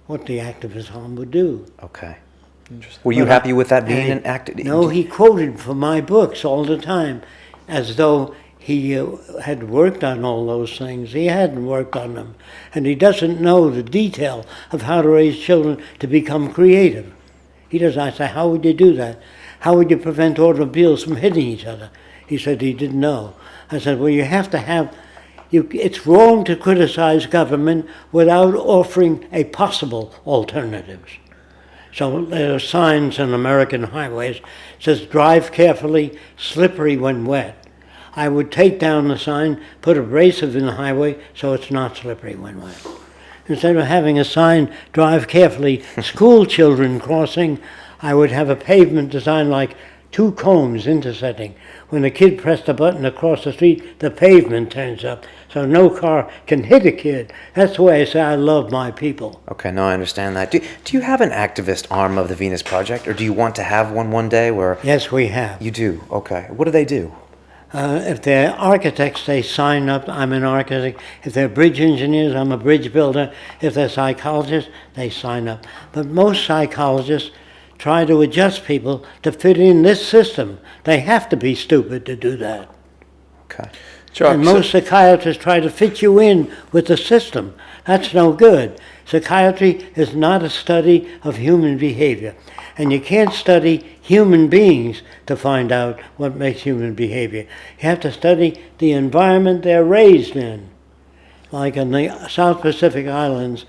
what the activist arm would do. Okay. Were you happy with that being an activist? No, he quoted from my books all the time, as though he had worked on all those things. He hadn't worked on them. And he doesn't know the detail of how to raise children to become creative. He doesn't. I said, how would you do that? How would you prevent automobiles from hitting each other? He said he didn't know. I said, well, you have to have, it's wrong to criticize government without offering a possible alternatives. So there are signs on American highways that says drive carefully, slippery when wet. I would take down the sign, put abrasive in the highway so it's not slippery when wet. Instead of having a sign, drive carefully, school children crossing, I would have a pavement design like two combs intersecting. When a kid pressed a button across the street, the pavement turns up, so no car can hit a kid. That's the way I say I love my people. Okay, no, I understand that. Do you have an activist arm of the Venus Project, or do you want to have one day where... Yes, we have. You do? Okay. What do they do? If they're architects, they sign up, I'm an architect. If they're bridge engineers, I'm a bridge builder. If they're psychologists, they sign up. But most psychologists try to adjust people to fit in this system. They have to be stupid to do that. Okay. And most psychiatrists try to fit you in with the system. That's no good. Psychiatry is not a study of human behavior. And you can't study human beings to find out what makes human behavior. You have to study the environment they're raised in. Like in the South Pacific Islands,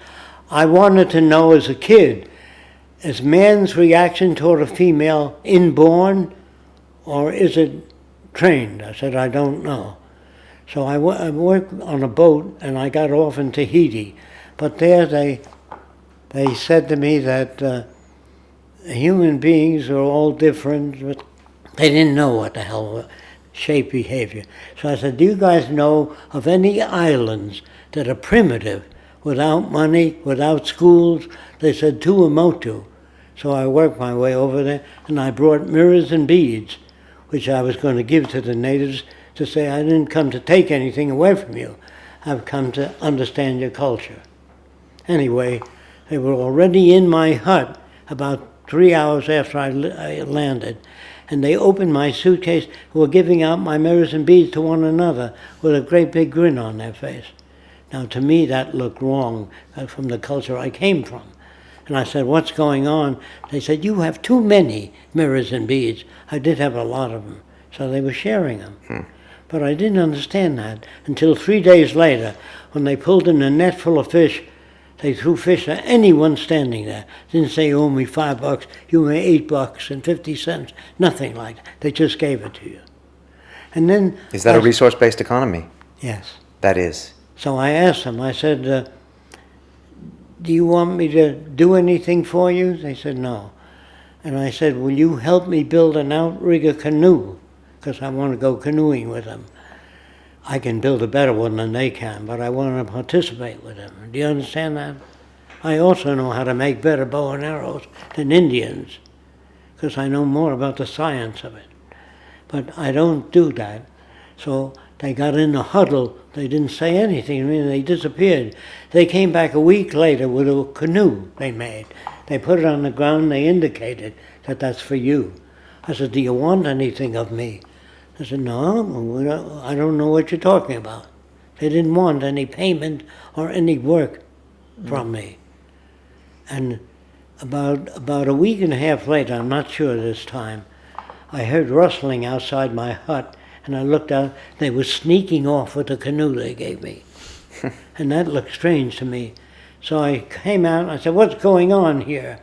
I wanted to know as a kid, is man's reaction toward a female inborn or is it trained? I said, I don't know. So I worked on a boat and I got off in Tahiti. But there they said to me that human beings are all different, but they didn't know what the hell shape behavior. So I said, do you guys know of any islands that are primitive, without money, without schools? They said Tuamotu. So I worked my way over there and I brought mirrors and beads, which I was going to give to the natives to say, I didn't come to take anything away from you. I've come to understand your culture. Anyway, they were already in my hut about 3 hours after I landed, and they opened my suitcase and were giving out my mirrors and beads to one another with a great big grin on their face. Now, to me, that looked wrong from the culture I came from. And I said, what's going on? They said, you have too many mirrors and beads. I did have a lot of them, so they were sharing them. But I didn't understand that until 3 days later, when they pulled in a net full of fish. They threw fish at anyone standing there. Didn't say, you owe me $5, you owe me $8 and 50 cents. Nothing like that. They just gave it to you. And then... Is that a resource-based economy? Yes. That is. So I asked them, I said, do you want me to do anything for you? They said, no. And I said, will you help me build an outrigger canoe? Because I want to go canoeing with them. I can build a better one than they can, but I want to participate with them. Do you understand that? I also know how to make better bow and arrows than Indians, because I know more about the science of it. But I don't do that. So they got in a huddle. They didn't say anything. I mean, they disappeared. They came back a week later with a canoe they made. They put it on the ground. They indicated that that's for you. I said, do you want anything of me? I said, no, I don't know what you're talking about. They didn't want any payment or any work from me. And about a week and a half later, I'm not sure this time, I heard rustling outside my hut, and I looked out, they were sneaking off with the canoe they gave me. And that looked strange to me. So I came out and I said, what's going on here?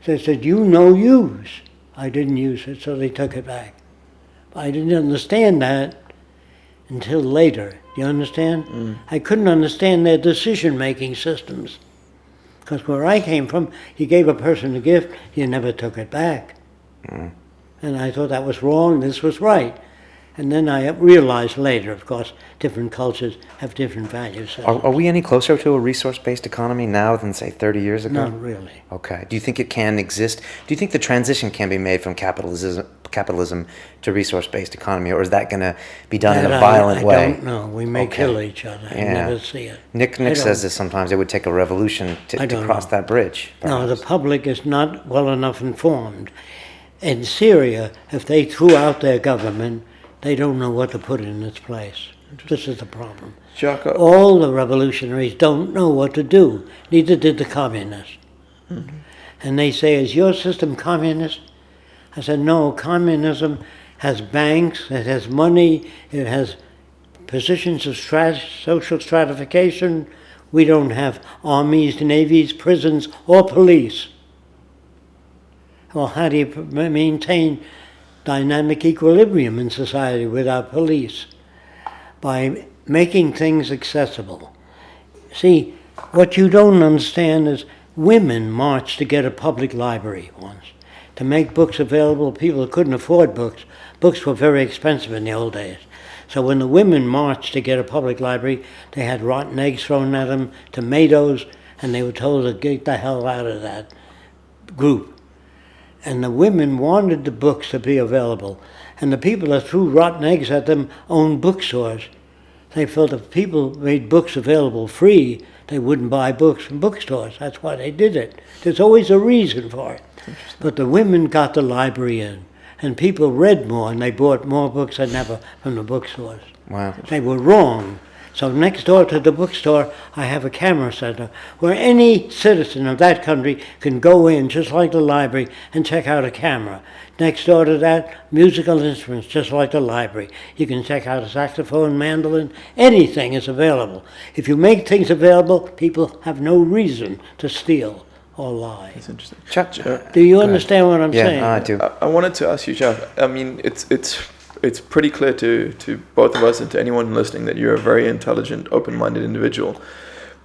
They said, you no use. I didn't use it, so they took it back. I didn't understand that until later. Do you understand? I couldn't understand their decision-making systems. Because where I came from, you gave a person a gift, you never took it back. And I thought that was wrong, this was right. And then I realized later, of course, different cultures have different values. Are we any closer to a resource-based economy now than, say, 30 years ago? Not really. Okay. Do you think it can exist? Do you think the transition can be made from capitalism to resource-based economy, or is that going to be done in a violent way? I don't know. We may kill each other. I never see it. Nick says this sometimes. It would take a revolution to cross that bridge. No, the public is not well enough informed. In Syria, if they threw out their government, they don't know what to put in its place. This is the problem. Jacque, All the revolutionaries don't know what to do. Neither did the communists. And they say, is your system communist? I said, no, communism has banks, it has money, it has positions of social stratification. We don't have armies, navies, prisons, or police. Well, how do you maintain dynamic equilibrium in society without police? By making things accessible. See, what you don't understand is women marched to get a public library once. To make books available, people couldn't afford books. Books were very expensive in the old days. So when the women marched to get a public library, they had rotten eggs thrown at them, tomatoes, and they were told to get the hell out of that group. And the women wanted the books to be available. And the people that threw rotten eggs at them owned bookstores. They felt if people made books available free, they wouldn't buy books from bookstores. That's why they did it. There's always a reason for it. But the women got the library in. And people read more, and they bought more books than ever from the bookstores. Wow. They were wrong. So next door to the bookstore, I have a camera center where any citizen of that country can go in, just like the library, and check out a camera. Next door to that, musical instruments, just like the library. You can check out a saxophone, mandolin, anything is available. If you make things available, people have no reason to steal or lie. that's interesting. Do you understand what I'm saying? Yeah, I do. I wanted to ask you, Jacque. I mean, it's pretty clear to both of us and to anyone listening that you're a very intelligent, open-minded individual.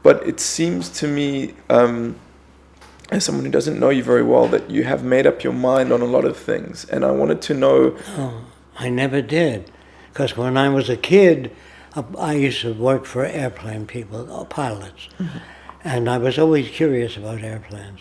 But it seems to me, as someone who doesn't know you very well, that you have made up your mind on a lot of things. And I wanted to know... Oh, I never did. Because when I was a kid, I used to work for airplane people, pilots. Mm-hmm. And I was always curious about airplanes.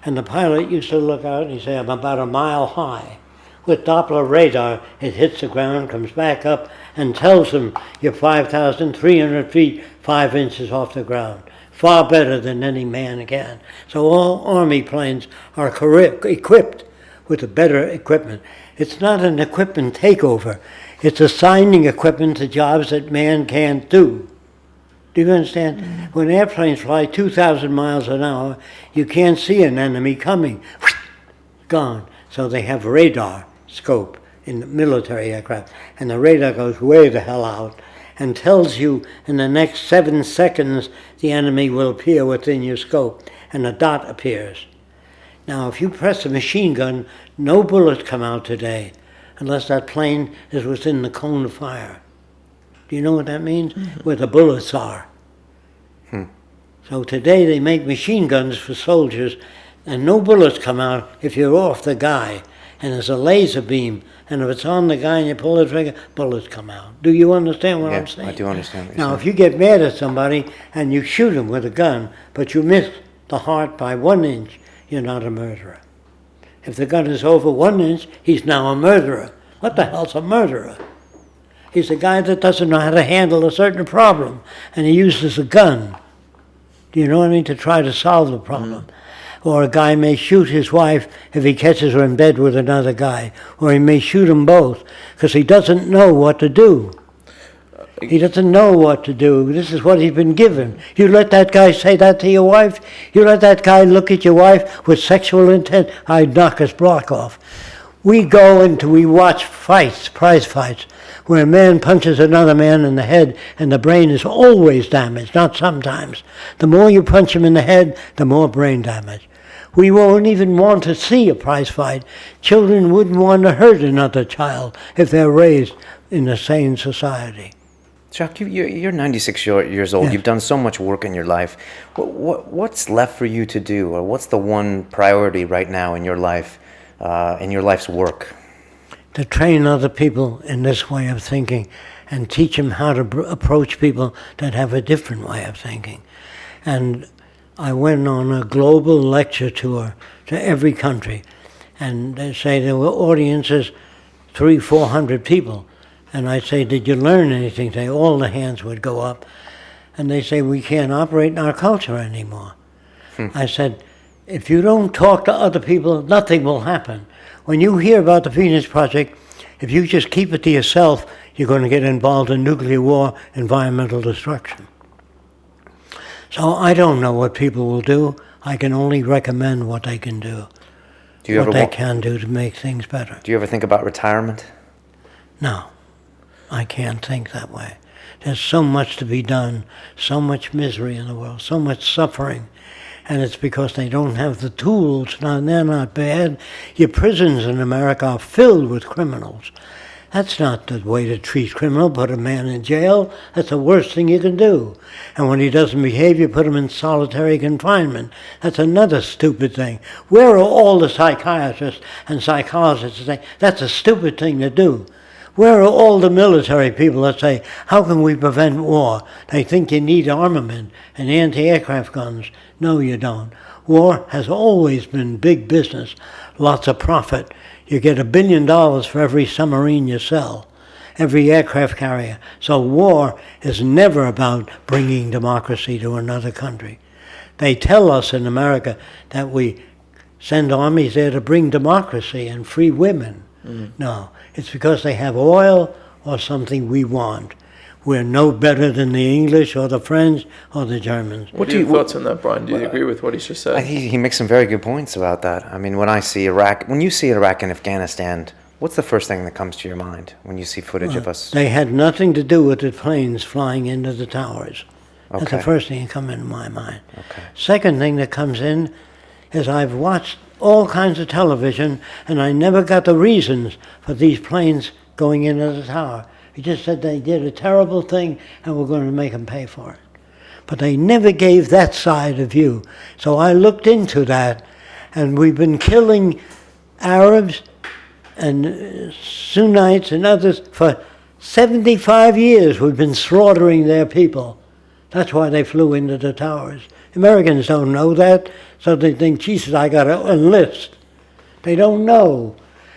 And the pilot used to look out and he'd say, I'm about a mile high. With Doppler radar, it hits the ground, comes back up, and tells them you're 5,300 feet, 5 inches off the ground. Far better than any man can. So all Army planes are equipped with a better equipment. It's not an equipment takeover. It's assigning equipment to jobs that man can't do. Do you understand? Mm-hmm. When airplanes fly 2,000 miles an hour, you can't see an enemy coming. Gone. So they have radar scope in the military aircraft, and the radar goes way the hell out and tells you in the next 7 seconds the enemy will appear within your scope, and a dot appears. Now, if you press a machine gun, no bullets come out today unless that plane is within the cone of fire. Do you know what that means? Mm-hmm. Where the bullets are. So today they make machine guns for soldiers, and no bullets come out if you're off the guy. And there's a laser beam, and if it's on the guy and you pull the trigger, bullets come out. Do you understand what I'm saying? I do understand what you're saying. Now, saying. if you get mad at somebody and you shoot him with a gun, but you miss the heart by 1 inch, you're not a murderer. If the gun is over 1 inch, he's now a murderer. What the hell's a murderer? He's a guy that doesn't know how to handle a certain problem, and he uses a gun. Do you know what I mean? To try to solve the problem. Mm-hmm. Or a guy may shoot his wife if he catches her in bed with another guy. Or he may shoot them both because he doesn't know what to do. He doesn't know what to do. This is what he's been given. You let that guy say that to your wife? You let that guy look at your wife with sexual intent? I'd knock his block off. We go into, we watch fights, prize fights, where a man punches another man in the head and the brain is always damaged, not sometimes. The more you punch him in the head, the more brain damage. We won't even want to see a prize fight. Children wouldn't want to hurt another child if they're raised in a sane society. Jacque, you're 96 years old. Yes. You've done so much work in your life. What's left for you to do, or what's the one priority right now in your life, in your life's work? To train other people in this way of thinking and teach them how to approach people that have a different way of thinking. And I went on a global lecture tour to every country, and they say there were audiences, 300-400 people. And I say, did you learn anything today? All the hands would go up. And they say, we can't operate in our culture anymore. I said, if you don't talk to other people, nothing will happen. When you hear about the Venus Project, If you just keep it to yourself, you're going to get involved in nuclear war, environmental destruction. So I don't know what people will do. I can only recommend what they can do. What they can do to make things better. Do you ever think about retirement? No, I can't think that way. There's so much to be done, so much misery in the world, so much suffering. And it's because they don't have the tools. Now, they're not bad. Your prisons in America are filled with criminals. That's not the way to treat criminal. Put a man in jail. That's the worst thing you can do. And when he doesn't behave, you put him in solitary confinement. That's another stupid thing. Where are all the psychiatrists and psychologists that say that's a stupid thing to do? Where are all the military people that say, how can we prevent war? They think you need armament and anti-aircraft guns. No, you don't. War has always been big business, lots of profit. You get $1 billion for every submarine you sell, every aircraft carrier. So war is never about bringing democracy to another country. They tell us in America that we send armies there to bring democracy and free women. No, it's because they have oil or something we want. We're no better than the English or the French or the Germans. What are your thoughts on that, Brian? Do you agree with what he's just said? He makes some very good points about that. I mean, when you see Iraq and Afghanistan, what's the first thing that comes to your mind when you see footage of us? They had nothing to do with the planes flying into the towers. That's the first thing that comes into my mind. Okay. Second thing that comes in is I've watched all kinds of television, and I never got the reasons for these planes going into the tower. He just said they did a terrible thing and we're going to make them pay for it. But they never gave that side of view. So I looked into that, and we've been killing Arabs and Sunnites and others for 75 years. We've been slaughtering their people. That's why they flew into the towers. Americans don't know that, so they think, Jesus, I got to enlist. They don't know.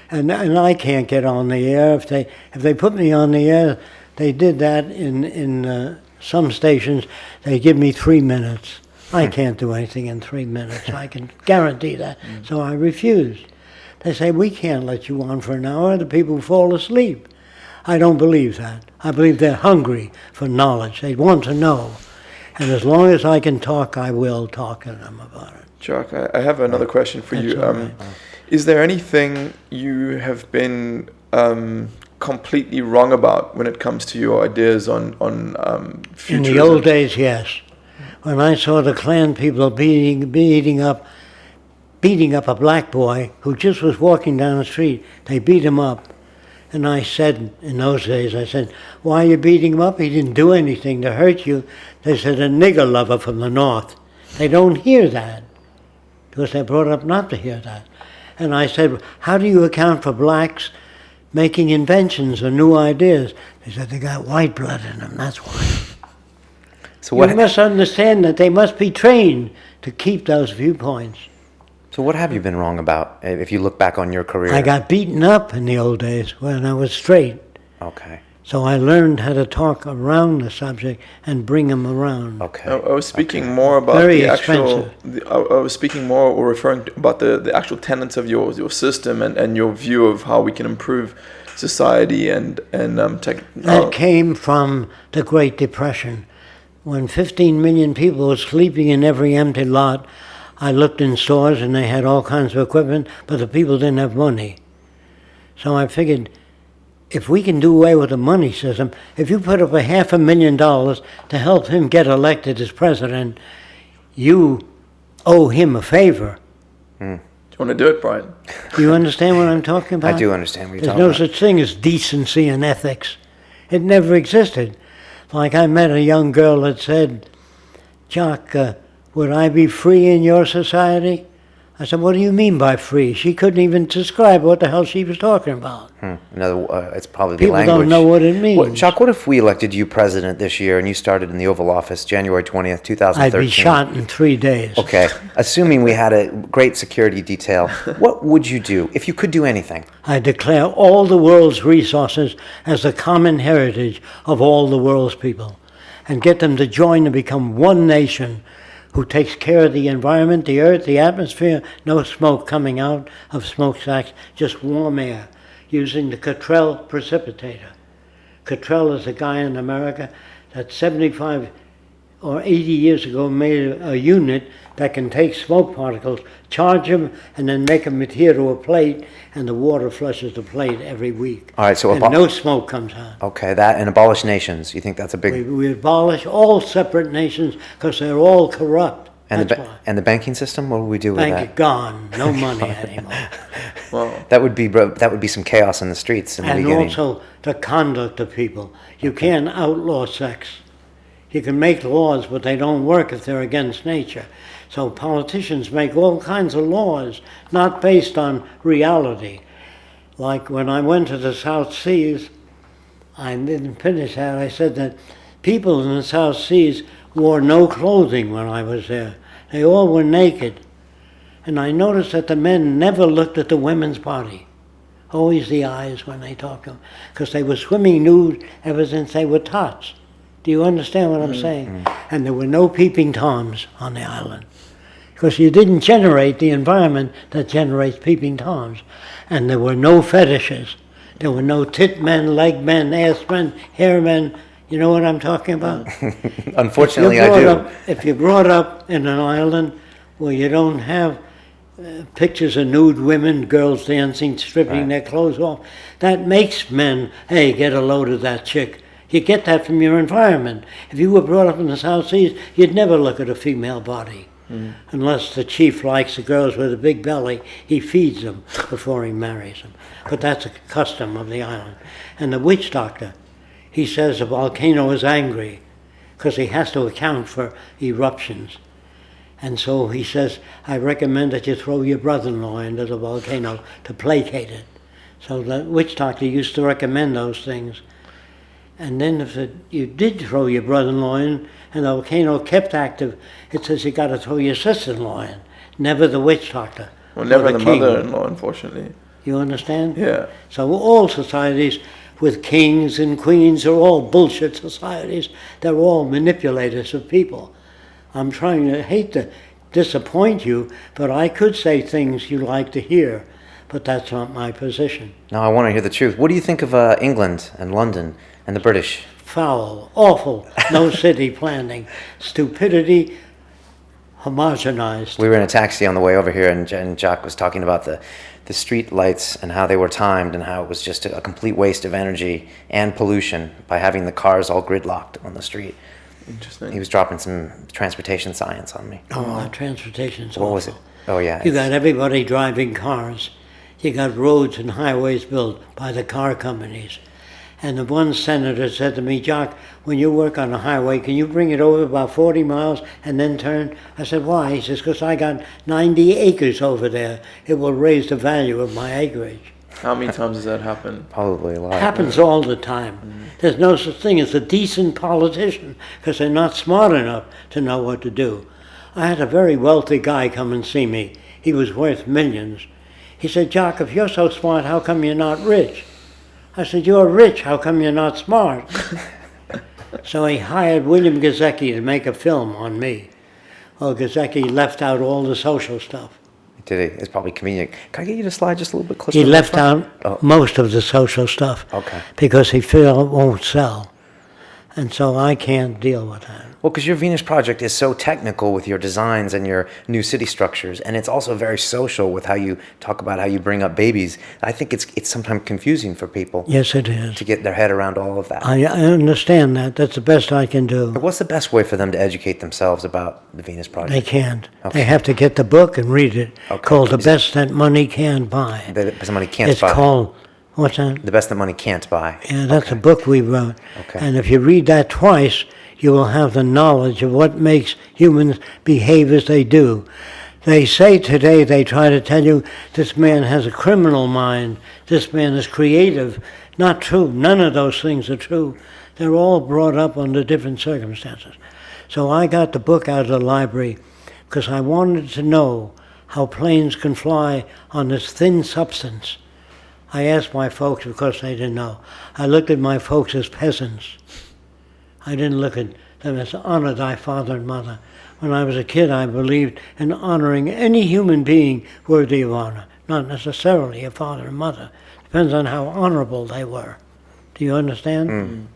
And I can't get on the air. If they put me on the air, they did that in some stations. They give me 3 minutes. I can't do anything in 3 minutes. I can guarantee that. So I refused. They say, we can't let you on for an hour. The people fall asleep. I don't believe that. I believe they're hungry for knowledge. They want to know. And as long as I can talk, I will talk to them about it. Jacque, I have another question for you. Right. Is there anything you have been completely wrong about when it comes to your ideas on futurism? In the old days, yes. When I saw the Klan people beating up a black boy who just was walking down the street, they beat him up. And I said, in those days, I said, why are you beating him up? He didn't do anything to hurt you. They said, a nigger lover from the north. They don't hear that, because they're brought up not to hear that. And I said, how do you account for blacks making inventions or new ideas? They said, they got white blood in them, that's why. So you must understand that they must be trained to keep those viewpoints. So what have you been wrong about, if you look back on your career? I got beaten up in the old days when I was straight. Okay. So I learned how to talk around the subject and bring them around. Okay. I was speaking more about Very the expensive. actual. I was speaking more or referring to about the actual tenets of your system and your view of how we can improve society and tech. That came from the Great Depression. When 15 million people were sleeping in every empty lot, I looked in stores and they had all kinds of equipment, but the people didn't have money. So I figured, if we can do away with the money system, if you put up $500,000 to help him get elected as president, you owe him a favor. Do you want to do it, Brian? Do you understand what I'm talking about? I do understand what you're talking There's about. no such thing as decency and ethics. It never existed. Like I met a young girl that said, Jacque, would I be free in your society? I said, what do you mean by free? She couldn't even describe what the hell she was talking about. It's probably the People language. don't know what it means. Jacque, what if we elected you president this year and you started in the Oval Office January 20th, 2013? I'd be shot in 3 days. Okay. Assuming we had a great security detail, what would you do if you could do anything? I declare all the world's resources as the common heritage of all the world's people and get them to join and become one nation who takes care of the environment, the earth, the atmosphere, no smoke coming out of smokestacks, just warm air. using the Cottrell precipitator. Cottrell is a guy in America that 75 or 80 years ago made a unit that can take smoke particles, charge them, and then make them adhere to a plate, and the water flushes the plate every week. All right, so and no smoke comes out. Okay, that and abolish nations. You think that's a big... We abolish all separate nations because they're all corrupt. And the banking system, what would we do with that? Bank gone, no money anymore. Well, that would be some chaos in the streets in the beginning. And also the conduct of people. You can't outlaw sex. You can make laws, but they don't work if they're against nature. So politicians make all kinds of laws, not based on reality. Like when I went to the South Seas, I didn't finish that. I said that people in the South Seas wore no clothing when I was there. They all were naked. And I noticed that the men never looked at the women's body. Always the eyes when they talked to them. Because they were swimming nude ever since they were tots. Do you understand what I'm saying? And there were no peeping toms on the island. Because you didn't generate the environment that generates peeping toms. And there were no fetishes. There were no tit men, leg men, ass men, hair men. You know what I'm talking about? Unfortunately, I do. If you're brought up in an island where you don't have pictures of nude women, girls dancing, stripping their clothes off, that makes men, hey, get a load of that chick. You get that from your environment. If you were brought up in the South Seas, you'd never look at a female body. Unless the chief likes the girls with a big belly, he feeds them before he marries them. But that's a custom of the island. And the witch doctor, he says the volcano is angry because he has to account for eruptions. And so he says, I recommend that you throw your brother-in-law into the volcano to placate it. So the witch doctor used to recommend those things. And then if you did throw your brother-in-law in and the volcano kept active, it says you got to throw your sister-in-law in, never the witch doctor. Well, never the mother-in-law, unfortunately. You understand? Yeah. So all societies with kings and queens are all bullshit societies. They're all manipulators of people. I'm trying to hate to disappoint you, but I could say things you like to hear, but that's not my position. No, I want to hear the truth. What do you think of England and London and the British? Foul, awful, no city planning, stupidity, homogenized. We were in a taxi on the way over here, and Jacque was talking about the street lights and how they were timed and how it was just a complete waste of energy and pollution by having the cars all gridlocked on the street. Interesting. He was dropping some transportation science on me. Oh, transportation's What awful. was it? Oh, yeah. You got everybody driving cars. You got roads and highways built by the car companies. And the one senator said to me, Jacque, when you work on a highway, can you bring it over about 40 miles and then turn? I said, why? He says, because I got 90 acres over there. It will raise the value of my acreage. How many times does that happen? Probably a lot. It happens all the time. There's no such thing as a decent politician because they're not smart enough to know what to do. I had a very wealthy guy come and see me. He was worth millions. He said, Jacque, if you're so smart, how come you're not rich? I said, you're rich, how come you're not smart? So he hired William Gazecki to make a film on me. Well, Gazecki left out all the social stuff. Did he? It's probably convenient. Can I get you to slide just a little bit closer? He left out most of the social stuff. Okay. Because he felt it won't sell. And so I can't deal with that. Well, because your Venus project is so technical with your designs and your new city structures, and it's also very social with how you talk about how you bring up babies. I think it's sometimes confusing for people. Yes, it is. To get their head around all of that. I understand that. That's the best I can do. What's the best way for them to educate themselves about the Venus project? They can't. Okay. They have to get the book and read it. Okay. Called The Best That Money Can Buy. The best money can't It's buy. called, what's that? The best that money can't buy. Yeah, that's Okay. a book we wrote. Okay. And if you read that twice, you will have the knowledge of what makes humans behave as they do. They say today, they try to tell you, this man has a criminal mind, this man is creative. Not true. None of those things are true. They're all brought up under different circumstances. So I got the book out of the library because I wanted to know how planes can fly on this thin substance. I asked my folks because they didn't know. I looked at my folks as peasants. I didn't look at them as honor thy father and mother. When I was a kid, I believed in honoring any human being worthy of honor. not necessarily a father and mother. Depends on how honorable they were. Do you understand?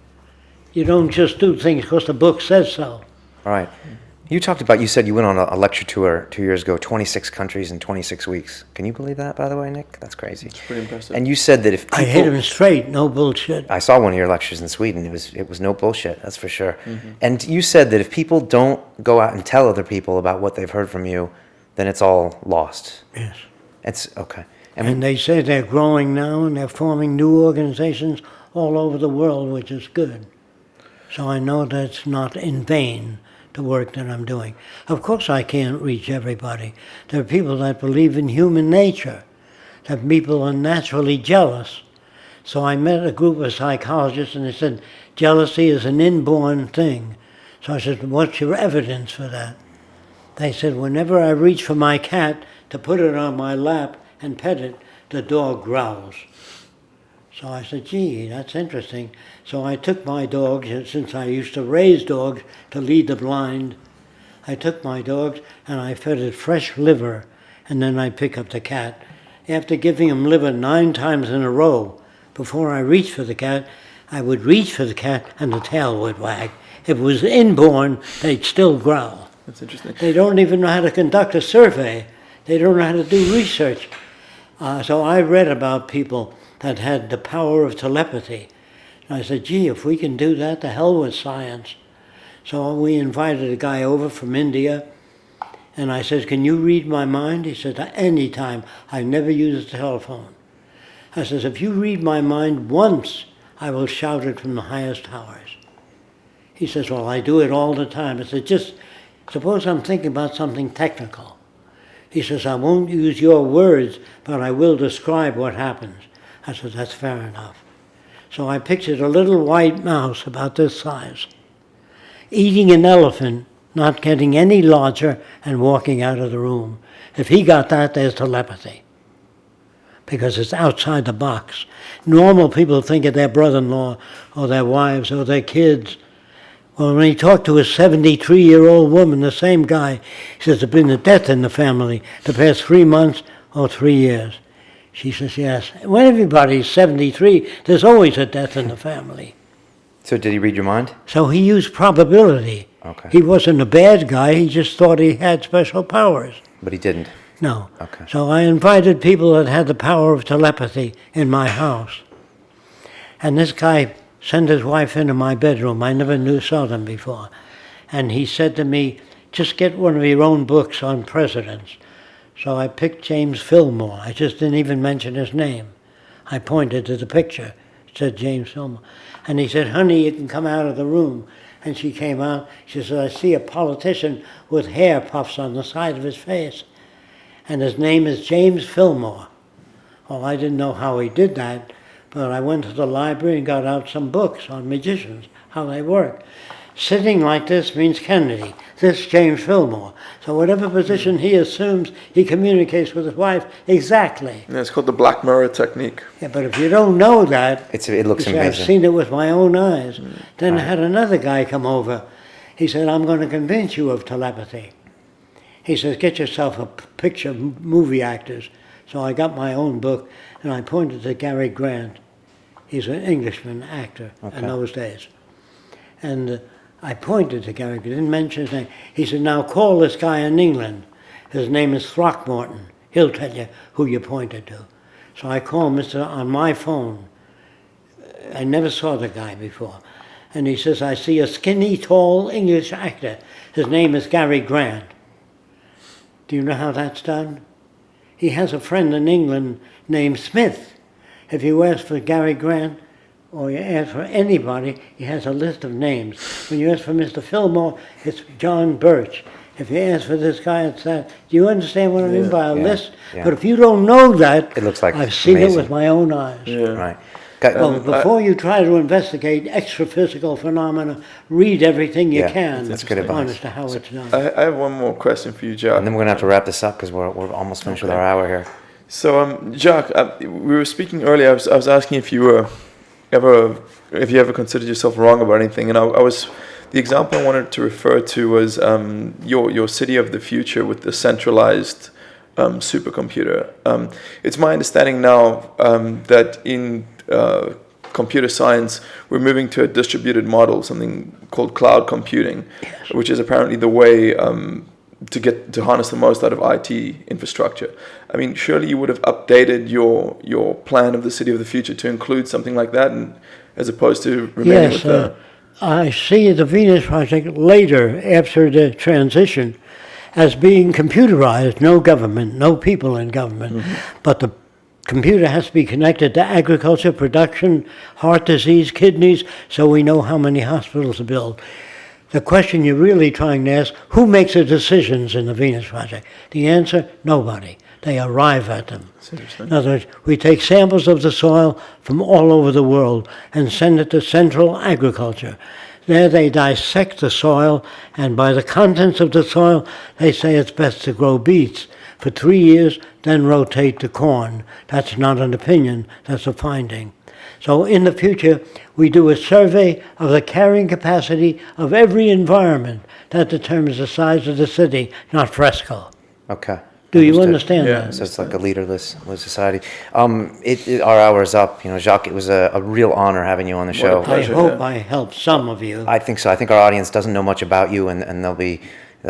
You don't just do things because the book says so. All right. You said you went on a lecture tour 2 years ago, 26 countries in 26 weeks. Can you believe that, by the way, Nick? That's crazy. It's pretty impressive. And you said that if people... I hit him straight, no bullshit. I saw one of your lectures in Sweden. It was no bullshit, that's for sure. And you said that if people don't go out and tell other people about what they've heard from you, then it's all lost. Yes. It's okay. And they say they're growing now and they're forming new organizations all over the world, which is good. So I know that's not in vain, the work that I'm doing. Of course I can't reach everybody. There are people that believe in human nature, that people are naturally jealous. So I met a group of psychologists and they said, jealousy is an inborn thing. So I said, what's your evidence for that? They said, whenever I reach for my cat to put it on my lap and pet it, the dog growls. So I said, gee, that's interesting. So I took my dogs, and since I used to raise dogs to lead the blind, I took my dogs and I fed it fresh liver, and then I'd pick up the cat. After giving him liver 9 times in a row, before I reached for the cat, I would reach for the cat and the tail would wag. If it was inborn, they'd still growl. That's interesting. They don't even know how to conduct a survey. They don't know how to do research. So I read about people that had the power of telepathy. And I said, gee, if we can do that, the hell with science. So we invited a guy over from India, and I said, can you read my mind? He said, anytime. I never use a telephone. I said, if you read my mind once, I will shout it from the highest towers. He says, well, I do it all the time. I said, just suppose I'm thinking about something technical. He says, I won't use your words, but I will describe what happens. I said, that's fair enough. So I pictured a little white mouse about this size, eating an elephant, not getting any larger, and walking out of the room. If he got that, there's telepathy, because it's outside the box. Normal people think of their brother-in-law or their wives or their kids. Well, when he talked to a 73-year-old woman, the same guy, he says, there's been a death in the family the past 3 months or 3 years. She says, yes. When everybody's 73, there's always a death in the family. So did he read your mind? So he used probability. Okay. He wasn't a bad guy, he just thought he had special powers. But he didn't? No. Okay. So I invited people that had the power of telepathy in my house. And this guy sent his wife into my bedroom. I never saw them before. And he said to me, just get one of your own books on presidents. So I picked James Fillmore. I just didn't even mention his name. I pointed to the picture. It said James Fillmore. And he said, honey, you can come out of the room. And she came out. She said, I see a politician with hair puffs on the side of his face. And his name is James Fillmore. Well, I didn't know how he did that, but I went to the library and got out some books on magicians, how they work. Sitting like this means Kennedy. This James Fillmore. So whatever position he assumes, he communicates with his wife exactly. Yeah, it's called the Black Mirror technique. Yeah, but if you don't know that, It looks you say, amazing. I've seen it with my own eyes. Then I had another guy come over. He said, I'm going to convince you of telepathy. He says, get yourself a picture of movie actors. So I got my own book, and I pointed to Gary Grant. He's an Englishman actor in those days. And I pointed to Gary, didn't mention his name. He said, now call this guy in England. His name is Throckmorton. He'll tell you who you pointed to. So I called Mr. on my phone. I never saw the guy before. And he says, I see a skinny, tall English actor. His name is Gary Grant. Do you know how that's done? He has a friend in England named Smith. If you ask for Gary Grant, or you ask for anybody, he has a list of names. When you ask for Mr. Fillmore, it's John Birch. If you ask for this guy, it's that. Do you understand what I mean by a list? Yeah. But if you don't know that, It looks like I've seen amazing. it with my own eyes. Yeah. Right. Well, before you try to investigate extra-physical phenomena, read everything you can that's good to advice. understand how it's done. I have one more question for you, Jacque. And then we're going to have to wrap this up because we're almost finished with our hour here. So, Jacque, we were speaking earlier. I was asking if you ever considered yourself wrong about anything, and the example I wanted to refer to was your city of the future with the centralized supercomputer. It's my understanding now that in computer science, we're moving to a distributed model, something called cloud computing, which is apparently the way to harness the most out of IT infrastructure. I mean, surely you would have updated your plan of the city of the future to include something like that, and as opposed to remaining with the... I see the Venus Project later, after the transition, as being computerized, no government, no people in government, but the computer has to be connected to agriculture, production, heart disease, kidneys, so we know how many hospitals to build. The question you're really trying to ask, who makes the decisions in the Venus Project? The answer, nobody. They arrive at them. In other words, we take samples of the soil from all over the world and send it to Central Agriculture. There they dissect the soil, and by the contents of the soil, they say it's best to grow beets for 3 years, then rotate to corn. That's not an opinion, that's a finding. So in the future, we do a survey of the carrying capacity of every environment. That determines the size of the city, not Fresco. Okay. Do you understand that? So it's like a leaderless society. Our hour is up. Jacque, it was a real honor having you on the show. I hope I helped some of you. I think so. I think our audience doesn't know much about you, and they'll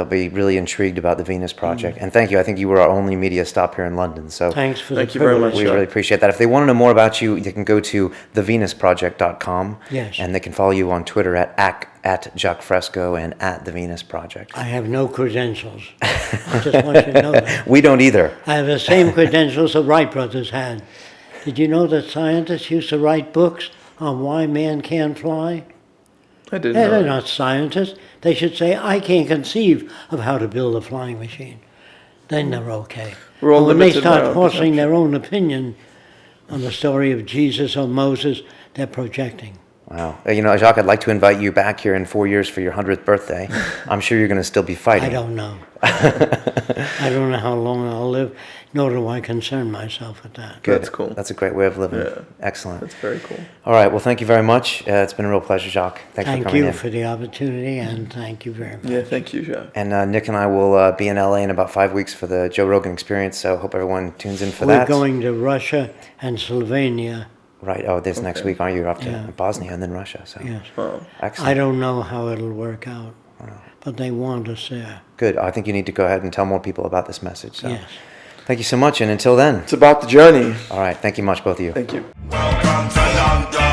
be really intrigued about the Venus Project. And thank you. I think you were our only media stop here in London. So Thanks for thank the you very privilege. much. We really appreciate that. If they want to know more about you, they can go to thevenusproject.com. Yes. And they can follow you on Twitter at Jacque Fresco and at the Venus Project. I have no credentials. I just want you to know that. We don't either. I have the same credentials the Wright brothers had. Did you know that scientists used to write books on why man can't fly? I didn't They're know. not scientists. They should say, I can't conceive of how to build a flying machine. Then they're okay. We're all But when they limited by our start own forcing their own opinion on the story of Jesus or Moses, they're projecting. Wow. Jacque, I'd like to invite you back here in 4 years for your 100th birthday. I'm sure you're going to still be fighting. I don't know. I don't know how long I'll live, nor do I concern myself with that. Good. That's cool. That's a great way of living. Yeah. Excellent. That's very cool. All right. Well, thank you very much. It's been a real pleasure, Jacque. Thanks for Thank coming you in. for the opportunity, and thank you very much. Yeah, thank you, Jacque. And Nick and I will be in LA in about 5 weeks for the Joe Rogan Experience, so hope everyone tunes in for We're that. going to Russia and Slovenia. Right. Oh, this next week, aren't you? You're off to Yeah. Bosnia and then Russia. So Yes. Wow. excellent. I don't know how it'll work out, but they want us there. Good. I think you need to go ahead and tell more people about this message. So Yes. thank you so much. And until then, It's about the journey. all right. Thank you much, both of you. Thank you. Welcome to London.